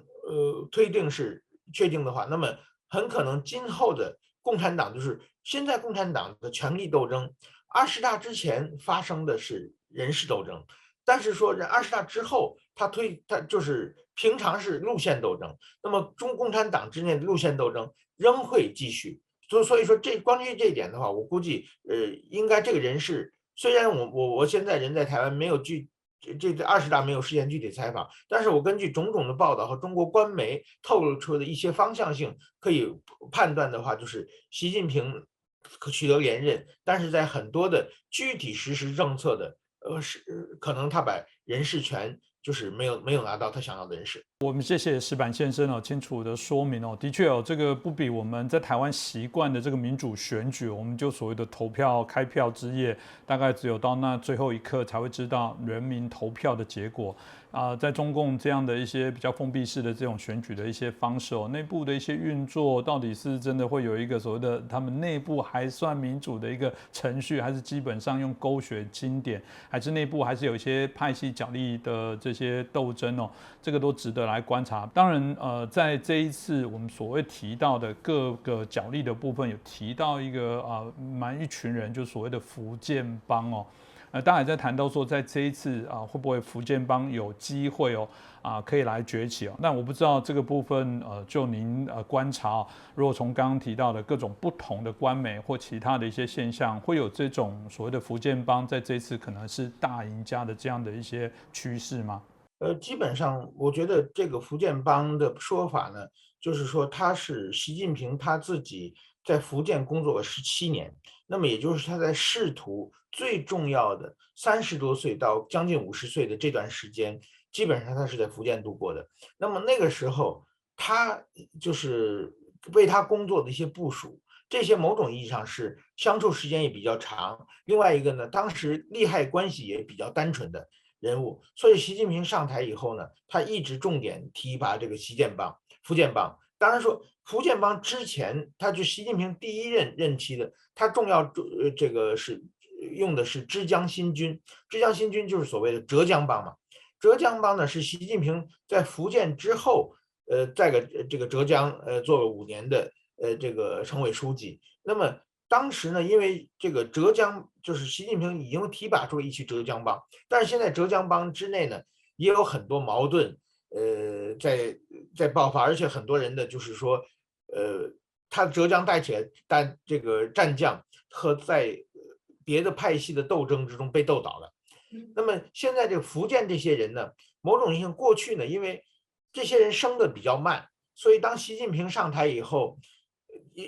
推定是确定的话，那么很可能今后的共产党就是现在共产党的权力斗争20大之前发生的是人事斗争，但是说20大之后，他就是平常是路线斗争，那么中共产党之内的路线斗争仍会继续。所以说关于这一点的话，我估计应该这个人事，虽然我现在人在台湾没有这20大没有实现具体采访，但是我根据种种的报道和中国官媒透露出的一些方向性，可以判断的话，就是习近平取得连任，但是在很多的具体实施政策的可能他把人事权就是没有拿到他想要的人事。我们谢谢石板先生哦，清楚的说明哦，的确哦，这个不比我们在台湾习惯的这个民主选举，我们就所谓的投票开票之夜，大概只有到那最后一刻才会知道人民投票的结果。在中共这样的一些比较封闭式的这种选举的一些方式哦，内部的一些运作，到底是真的会有一个所谓的他们内部还算民主的一个程序，还是基本上用勾选经典，还是内部还是有一些派系角力的这些斗争哦，这个都值得来观察。当然，在这一次我们所谓提到的各个角力的部分，有提到一个一群人，就所谓的福建帮哦。大家也在谈到说，在这一次会不会福建帮有机会可以来崛起哦？那我不知道这个部分就您观察如果从刚刚提到的各种不同的官媒或其他的一些现象，会有这种所谓的福建帮在这一次可能是大赢家的这样的一些趋势吗？基本上我觉得这个福建帮的说法呢，就是说他是习近平他自己在福建工作了17年，那么也就是他在仕途最重要的30多岁到将近50岁的这段时间，基本上他是在福建度过的。那么那个时候，他就是为他工作的一些部属，这些某种意义上是相处时间也比较长。另外一个呢，当时利害关系也比较单纯的人物，所以习近平上台以后呢，他一直重点提拔这个福建帮。当然说，福建帮之前，他就习近平第一任期的，他这个是用的是浙江新军，浙江新军就是所谓的浙江帮嘛。浙江帮呢是习近平在福建之后，在这个浙江做了5年的这个省委书记。那么当时呢，因为这个浙江就是习近平已经提拔出了一批浙江帮，但是现在浙江帮之内呢也有很多矛盾，在爆发，而且很多人的就是说，他浙江带起来，但这个战将和在别的派系的斗争之中被斗倒了。那么现在这个福建这些人呢，某种意义上过去呢，因为这些人升的比较慢，所以当习近平上台以后，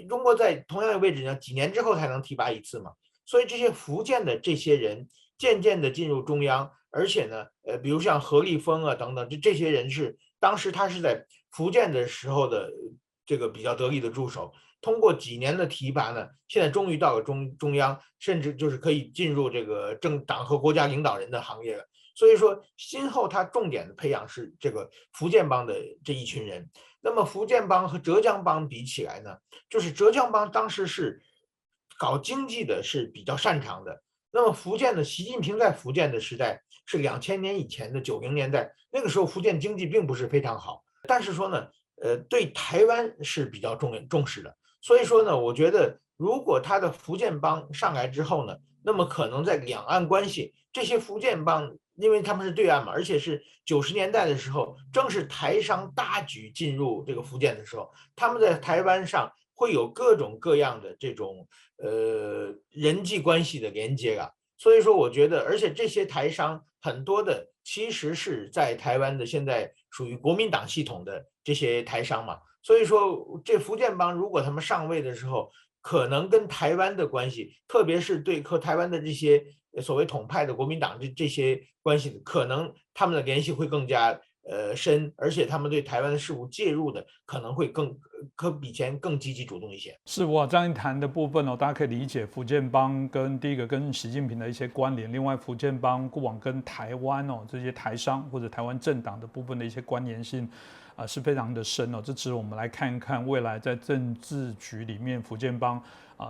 中国在同样的位置上几年之后才能提拔一次嘛，所以这些福建的这些人渐渐的进入中央，而且呢，比如像何立峰啊等等，这些人是当时他是在福建的时候的这个比较得力的助手。通过几年的提拔呢，现在终于到了中央，甚至就是可以进入这个政党和国家领导人的行业了。所以说，今后他重点的培养是这个福建帮的这一群人。那么福建帮和浙江帮比起来呢，就是浙江帮当时是搞经济的是比较擅长的。那么福建的习近平在福建的时代是2000年以前的90年代，那个时候福建经济并不是非常好，但是说呢，对台湾是比较重视的。所以说呢，我觉得如果他的福建帮上来之后呢，那么可能在两岸关系，这些福建帮，因为他们是对岸嘛，而且是90年代的时候，正是台商大举进入这个福建的时候，他们在台湾上会有各种各样的这种人际关系的连接啊。所以说，我觉得，而且这些台商很多的其实是在台湾的现在属于国民党系统的这些台商嘛。所以说，这福建帮如果他们上位的时候，可能跟台湾的关系，特别是对和台湾的这些所谓统派的国民党这些关系，可能他们的联系会更加深，而且他们对台湾的事务介入的可能会可比前更积极主动一些。是我这样一谈的部分哦，大家可以理解福建帮跟第一个跟习近平的一些关联，另外福建帮过往跟台湾这些台商或者台湾政党的部分的一些关联性。是非常的深哦，这值得我们来看看未来在政治局里面福建帮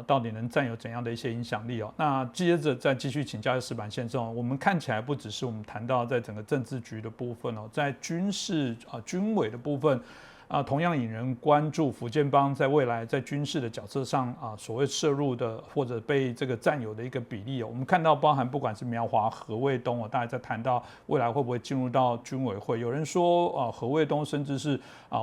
到底能占有怎样的一些影响力哦。那接着再继续请教石板先生，我们看起来不只是我们谈到在整个政治局的部分哦，在军事军委的部分。同样引人关注福建帮在未来在军事的角色上所谓涉入的或者被这个占有的一个比例我们看到包含不管是苗华、何卫东大家在谈到未来会不会进入到军委会，有人说何卫东甚至是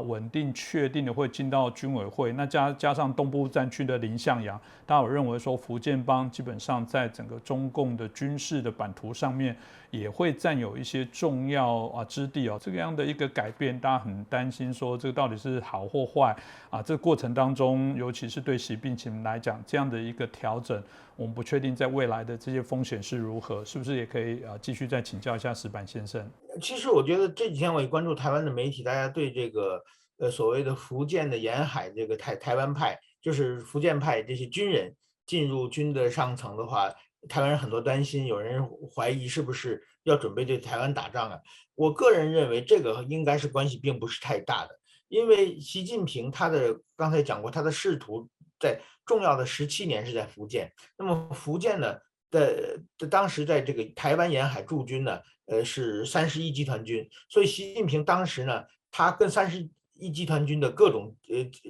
稳定确定的会进到军委会，那加上东部战区的林向阳，大家有认为说福建帮基本上在整个中共的军事的版图上面也会占有一些重要之地这个样的一个改变，大家很担心说这个到底是好或坏这个过程当中，尤其是对习近平来讲，这样的一个调整，我们不确定在未来的这些风险是如何，是不是也可以继续再请教一下石板先生？其实我觉得这几天我也关注台湾的媒体，大家对这个所谓的福建的沿海这个台湾派，就是福建派这些军人进入军的上层的话，台湾人很多担心，有人怀疑是不是要准备对台湾打仗啊？我个人认为这个应该是关系并不是太大的，因为习近平刚才讲过，他的仕途在重要的17年是在福建，那么福建呢当时在这个台湾沿海驻军呢，是31集团军，所以习近平当时呢，他跟31集团军的各种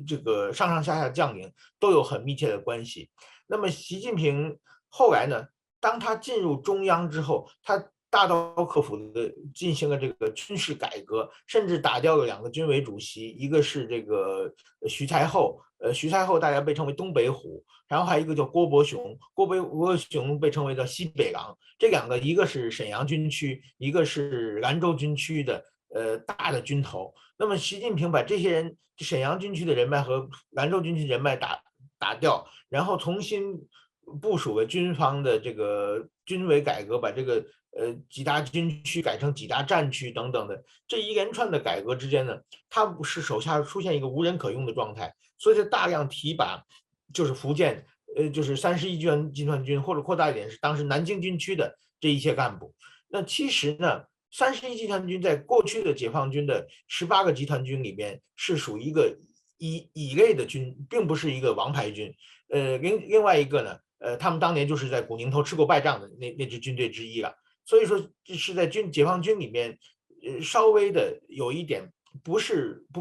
这个上上下下将领都有很密切的关系。那么习近平后来呢，当他进入中央之后，他大刀阔斧的进行了这个军事改革，甚至打掉了2个军委主席，一个是这个徐才厚，徐才厚大家被称为东北虎，然后还有一个叫郭伯雄，郭伯雄被称为叫西北狼。这2个，一个是沈阳军区，一个是兰州军区的大的军头。那么习近平把这些人沈阳军区的人脉和兰州军区人脉打掉，然后重新部署了军方的这个军委改革，把这个几大军区改成几大战区等等的这一连串的改革之间呢，他不是手下出现一个无人可用的状态，所以他大量提拔就是福建就是31集团军，或者扩大一点是当时南京军区的这一些干部。那其实呢，31集团军在过去的解放军的18个集团军里面是属于一个乙类的军，并不是一个王牌军。另外一个呢，他们当年就是在古宁头吃过败仗的那支军队之一了。所以说这是在解放军里面，稍微的有一点不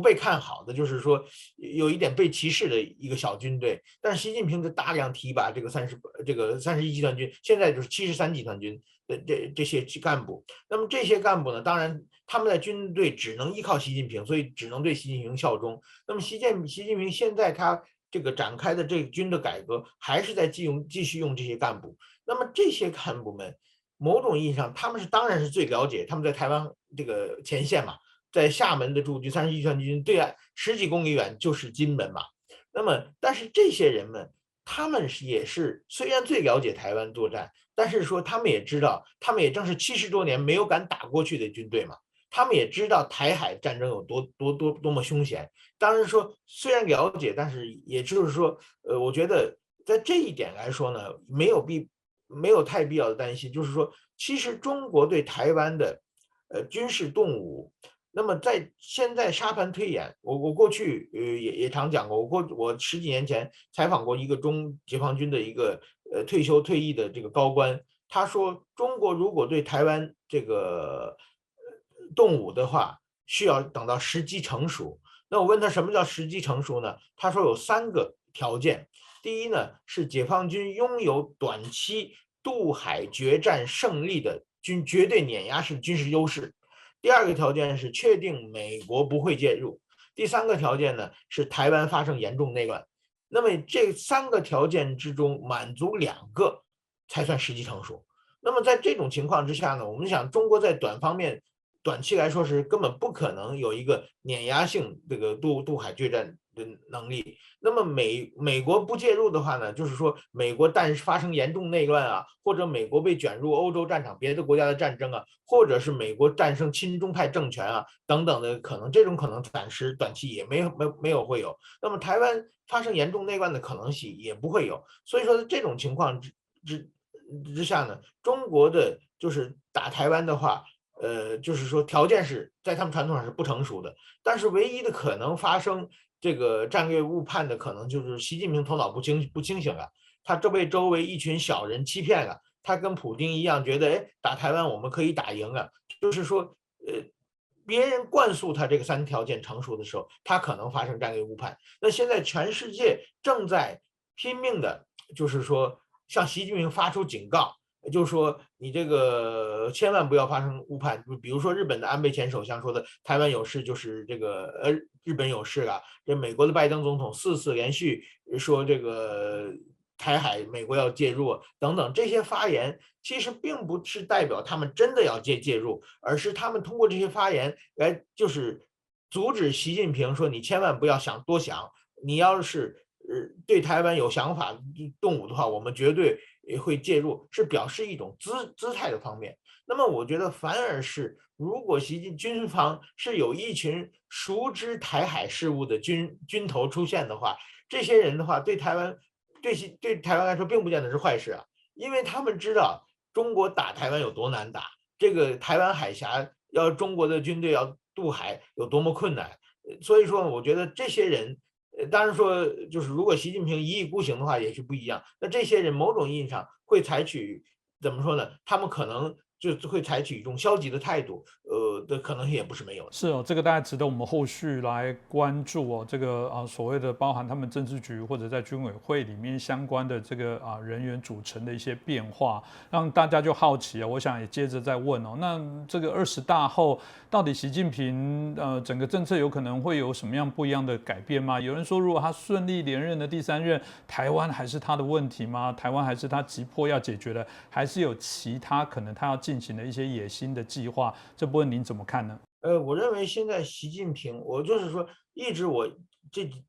被看好的，就是说有一点被歧视的一个小军队。但是习近平的大量提拔这个31集团军，现在就是73集团军的这些干部。那么这些干部呢，当然他们在军队只能依靠习近平，所以只能对习近平效忠。那么习近平现在他这个展开的这个军的改革，还是在继续用这些干部。那么这些干部们，某种意义上，他们当然是最了解，他们在台湾这个前线嘛，在厦门的驻军31集团军对岸10几公里远就是金门嘛。那么，但是这些人们，他们也是虽然最了解台湾作战，但是说他们也知道，他们也正是70多年没有敢打过去的军队嘛。他们也知道台海战争有多么凶险。当然说，虽然了解，但是也就是说，我觉得在这一点来说呢，没有太必要的担心，就是说，其实中国对台湾的军事动武，那么在现在沙盘推演，我过去也常讲过，我10几年前采访过一个中解放军的一个退役的这个高官，他说中国如果对台湾这个动武的话，需要等到时机成熟。那我问他什么叫时机成熟呢？他说有3个条件。第一呢，是解放军拥有短期渡海决战胜利的绝对碾压式军事优势。第2个条件是确定美国不会介入。第3个条件呢，是台湾发生严重内乱。那么这3个条件之中，满足2个才算时机成熟。那么在这种情况之下呢，我们想中国在短期来说是根本不可能有一个碾压性这个渡海决战的能力。那么美国不介入的话呢，就是说美国发生严重内乱啊，或者美国被卷入欧洲战场别的国家的战争啊，或者是美国战胜亲中派政权啊等等的可能，这种可能短期也没有会有。那么台湾发生严重内乱的可能性也不会有。所以说这种情况之下呢，中国的就是打台湾的话，就是说条件是在他们传统上是不成熟的，但是唯一的可能发生这个战略误判的可能就是习近平头脑不清醒了，他被周围一群小人欺骗了，他跟普京一样觉得，打台湾我们可以打赢了，就是说，别人灌输他这个3条件成熟的时候，他可能发生战略误判。那现在全世界正在拼命的，就是说向习近平发出警告，就是说你这个千万不要发生误判。比如说日本的安倍前首相说的台湾有事就是这个日本有事啊，这美国的拜登总统4次连续说这个台海美国要介入等等，这些发言其实并不是代表他们真的要介入，而是他们通过这些发言来就是阻止习近平说你千万不要多想，你要是对台湾有想法动武的话，我们绝对会介入，是表示一种姿态的方面。那么我觉得反而是如果习近军方是有一群熟知台海事务的军头出现的话，这些人的话对台湾来说并不见得是坏事啊，因为他们知道中国打台湾有多难打，这个台湾海峡要中国的军队要渡海有多么困难。所以说我觉得这些人当然说就是如果习近平一意孤行的话也是不一样，那这些人某种意义上会采取怎么说呢，他们可能就会采取一种消极的态度，的可能性也不是没有的。是哦，这个大概值得我们后续来关注哦。这个所谓的包含他们政治局或者在军委会里面相关的这个人员组成的一些变化，让大家就好奇啊。我想也接着再问哦，那这个20大后，到底习近平整个政策有可能会有什么样不一样的改变吗？有人说，如果他顺利连任的第3任，台湾还是他的问题吗？台湾还是他急迫要解决的，还是有其他可能他要进行的一些野心的计划？这部分您怎么看呢？我认为现在习近平，我就是说，一直我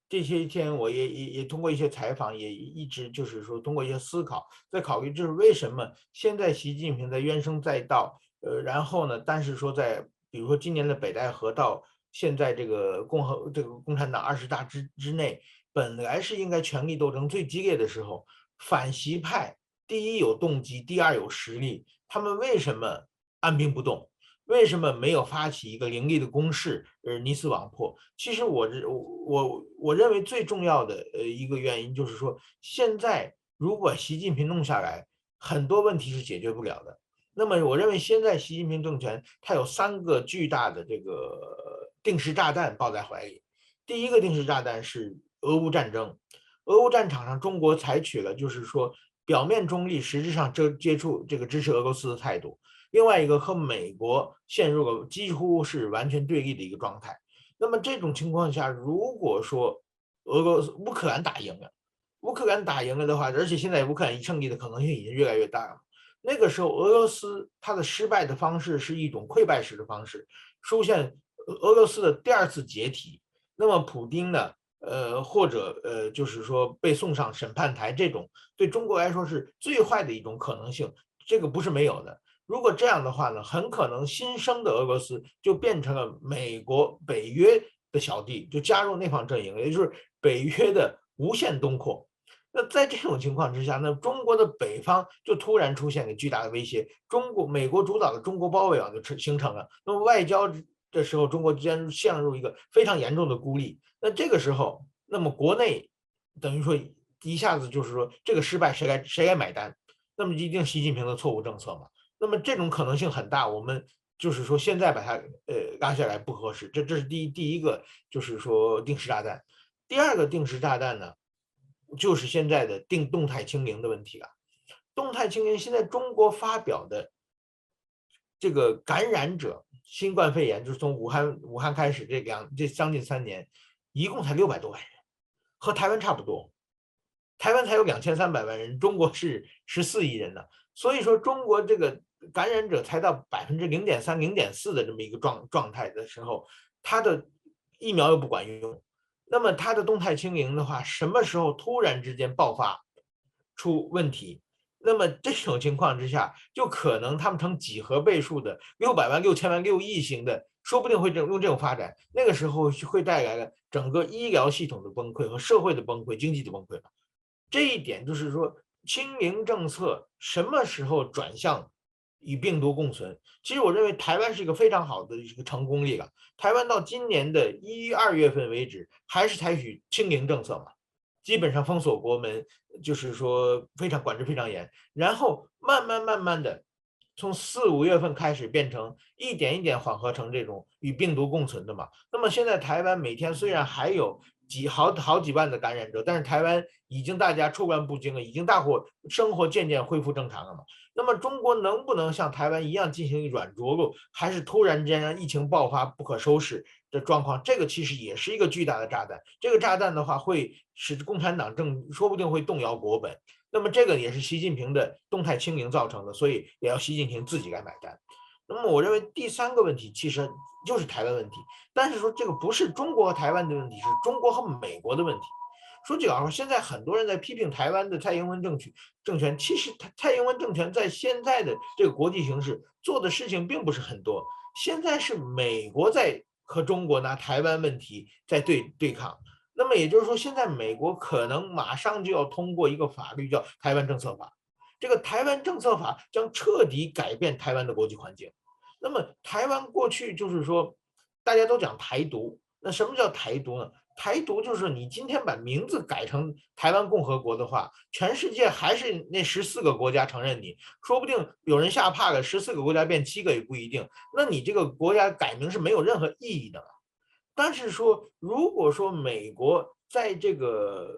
这些天，我也通过一些采访，也一直就是说通过一些思考，在考虑就是为什么现在习近平在怨声载道，然后呢，但是说在比如说今年的北戴河到现在这个共产党20大之内，本来是应该权力斗争最激烈的时候，反习派第一有动机，第二有实力，他们为什么按兵不动？为什么没有发起一个凌厉的攻势，你死网破？其实我认为最重要的一个原因就是说，现在如果习近平弄下来，很多问题是解决不了的。那么我认为现在习近平政权它有3个巨大的这个定时炸弹抱在怀里。第一个定时炸弹是俄乌战争，俄乌战场上中国采取了就是说表面中立，实质上接触这个支持俄罗斯的态度。另外一个和美国陷入了几乎是完全对立的一个状态。那么这种情况下，如果说乌克兰打赢了，的话，而且现在乌克兰胜利的可能性已经越来越大了。那个时候，俄罗斯它的失败的方式是一种溃败式的方式，出现俄罗斯的第2次解体。那么普丁呢，或者就是说被送上审判台，这种对中国来说是最坏的一种可能性，这个不是没有的。如果这样的话呢，很可能新生的俄罗斯就变成了美国北约的小弟，就加入那方阵营，也就是北约的无限东扩。那在这种情况之下，那中国的北方就突然出现了巨大的威胁，美国主导的中国包围网就形成了。那么外交的时候，中国将陷入一个非常严重的孤立。那这个时候，那么国内等于说一下子就是说这个失败谁该买单？那么一定习近平的错误政策嘛。那么这种可能性很大，我们就是说现在把它拉下来不合适，这是第一个就是说定时炸弹。第2个定时炸弹呢，就是现在的动态清零的问题了。动态清零现在中国发表的这个感染者新冠肺炎，就是从武汉开始这将近3年，一共才600多万人，和台湾差不多。台湾才有2300万人，中国是14亿人呢。所以说中国这个感染者才到0.3%、0.4%的这么一个状态的时候，它的疫苗又不管用，那么它的动态清零的话，什么时候突然之间爆发出问题？那么这种情况之下，就可能他们成几何倍数的600万、6000万、6亿型的，说不定会用这种发展。那个时候会带来了整个医疗系统的崩溃和社会的崩溃、经济的崩溃。这一点就是说，清零政策什么时候转向与病毒共存？其实我认为台湾是一个非常好的一个成功例了。台湾到今年的1、2月份为止，还是采取清零政策嘛，基本上封锁国门，就是说管制非常严，然后慢慢的从4、5月份开始变成一点一点缓和成这种与病毒共存的嘛。那么现在台湾每天虽然还有好几万的感染者，但是台湾已经大家出关不惊了，已经大伙生活渐渐恢复正常了嘛。那么中国能不能像台湾一样进行软着陆，还是突然间让疫情爆发不可收拾的状况？这个其实也是一个巨大的炸弹。这个炸弹的话，会使共产党说不定会动摇国本。那么这个也是习近平的动态清零造成的，所以也要习近平自己来买单。那么我认为第3个问题其实就是台湾问题，但是说这个不是中国和台湾的问题，是中国和美国的问题。说句老实话，现在很多人在批评台湾的蔡英文政权，其实蔡英文政权在现在的这个国际形势做的事情并不是很多。现在是美国在和中国拿台湾问题在对抗。那么也就是说，现在美国可能马上就要通过一个法律叫《台湾政策法》，这个台湾政策法将彻底改变台湾的国际环境。那么台湾过去就是说，大家都讲台独，那什么叫台独呢？台独就是你今天把名字改成台湾共和国的话，全世界还是那14个国家承认你，说不定有人吓怕了，14个国家变7个也不一定。那你这个国家改名是没有任何意义的了。但是说，如果说美国在这个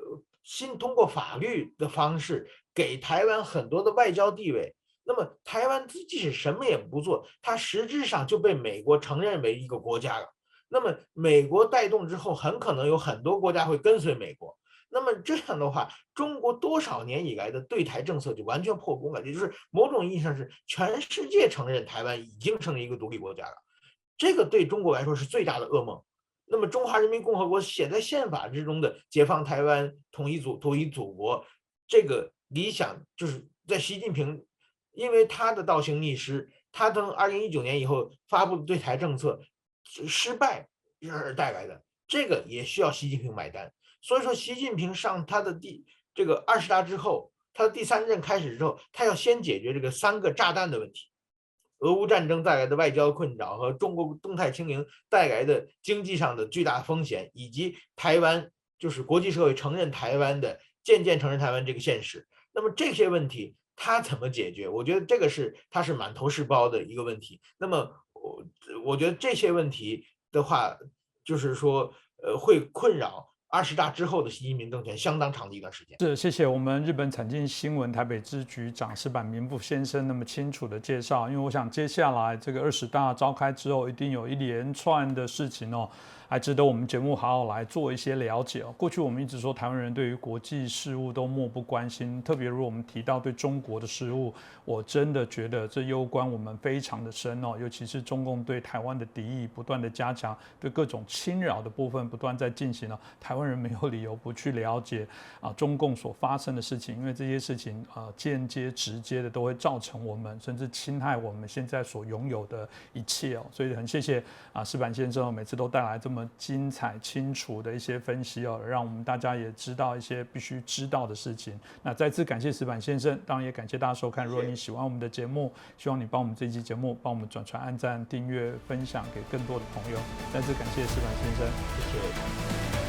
通过法律的方式给台湾很多的外交地位，那么台湾即使什么也不做，它实质上就被美国承认为一个国家了。那么美国带动之后，很可能有很多国家会跟随美国。那么这样的话，中国多少年以来的对台政策就完全破功了，也就是某种意义上是全世界承认台湾已经成为一个独立国家了。这个对中国来说是最大的噩梦。那么中华人民共和国写在宪法之中的解放台湾、统一祖国，这个理想就是在习近平，因为他的倒行逆施，他从2019年以后发布的对台政策失败而带来的，这个也需要习近平买单。所以说，习近平上他的这个20大之后，他的第3任开始之后，他要先解决这个3个炸弹的问题。俄乌战争带来的外交困扰和中国动态清零带来的经济上的巨大风险，以及台湾就是国际社会渐渐承认台湾这个现实。那么这些问题他怎么解决？我觉得这个他是满头是包的一个问题。那么我觉得这些问题的话，就是说会困扰20大之后的习近平政权相当长的一段时间。是，谢谢我们日本产经新闻台北支局长石坂明步先生那么清楚的介绍。因为我想接下来这个20大召开之后，一定有一连串的事情哦，还值得我们节目好好来做一些了解哦。过去我们一直说台湾人对于国际事务都漠不关心，特别如果我们提到对中国的事务，我真的觉得这攸关我们非常的深哦。尤其是中共对台湾的敌意不断的加强，对各种侵扰的部分不断在进行哦。台湾人没有理由不去了解中共所发生的事情，因为这些事情间接直接的都会造成我们甚至侵害我们现在所拥有的一切哦。所以很谢谢石坂先生每次都带来这么精彩清楚的一些分析哦，让我们大家也知道一些必须知道的事情。那再次感谢石坂先生，当然也感谢大家收看。如果你喜欢我们的节目，希望你帮我们这期节目帮我们转传、按赞、订阅、分享给更多的朋友。再次感谢石坂先生，谢谢。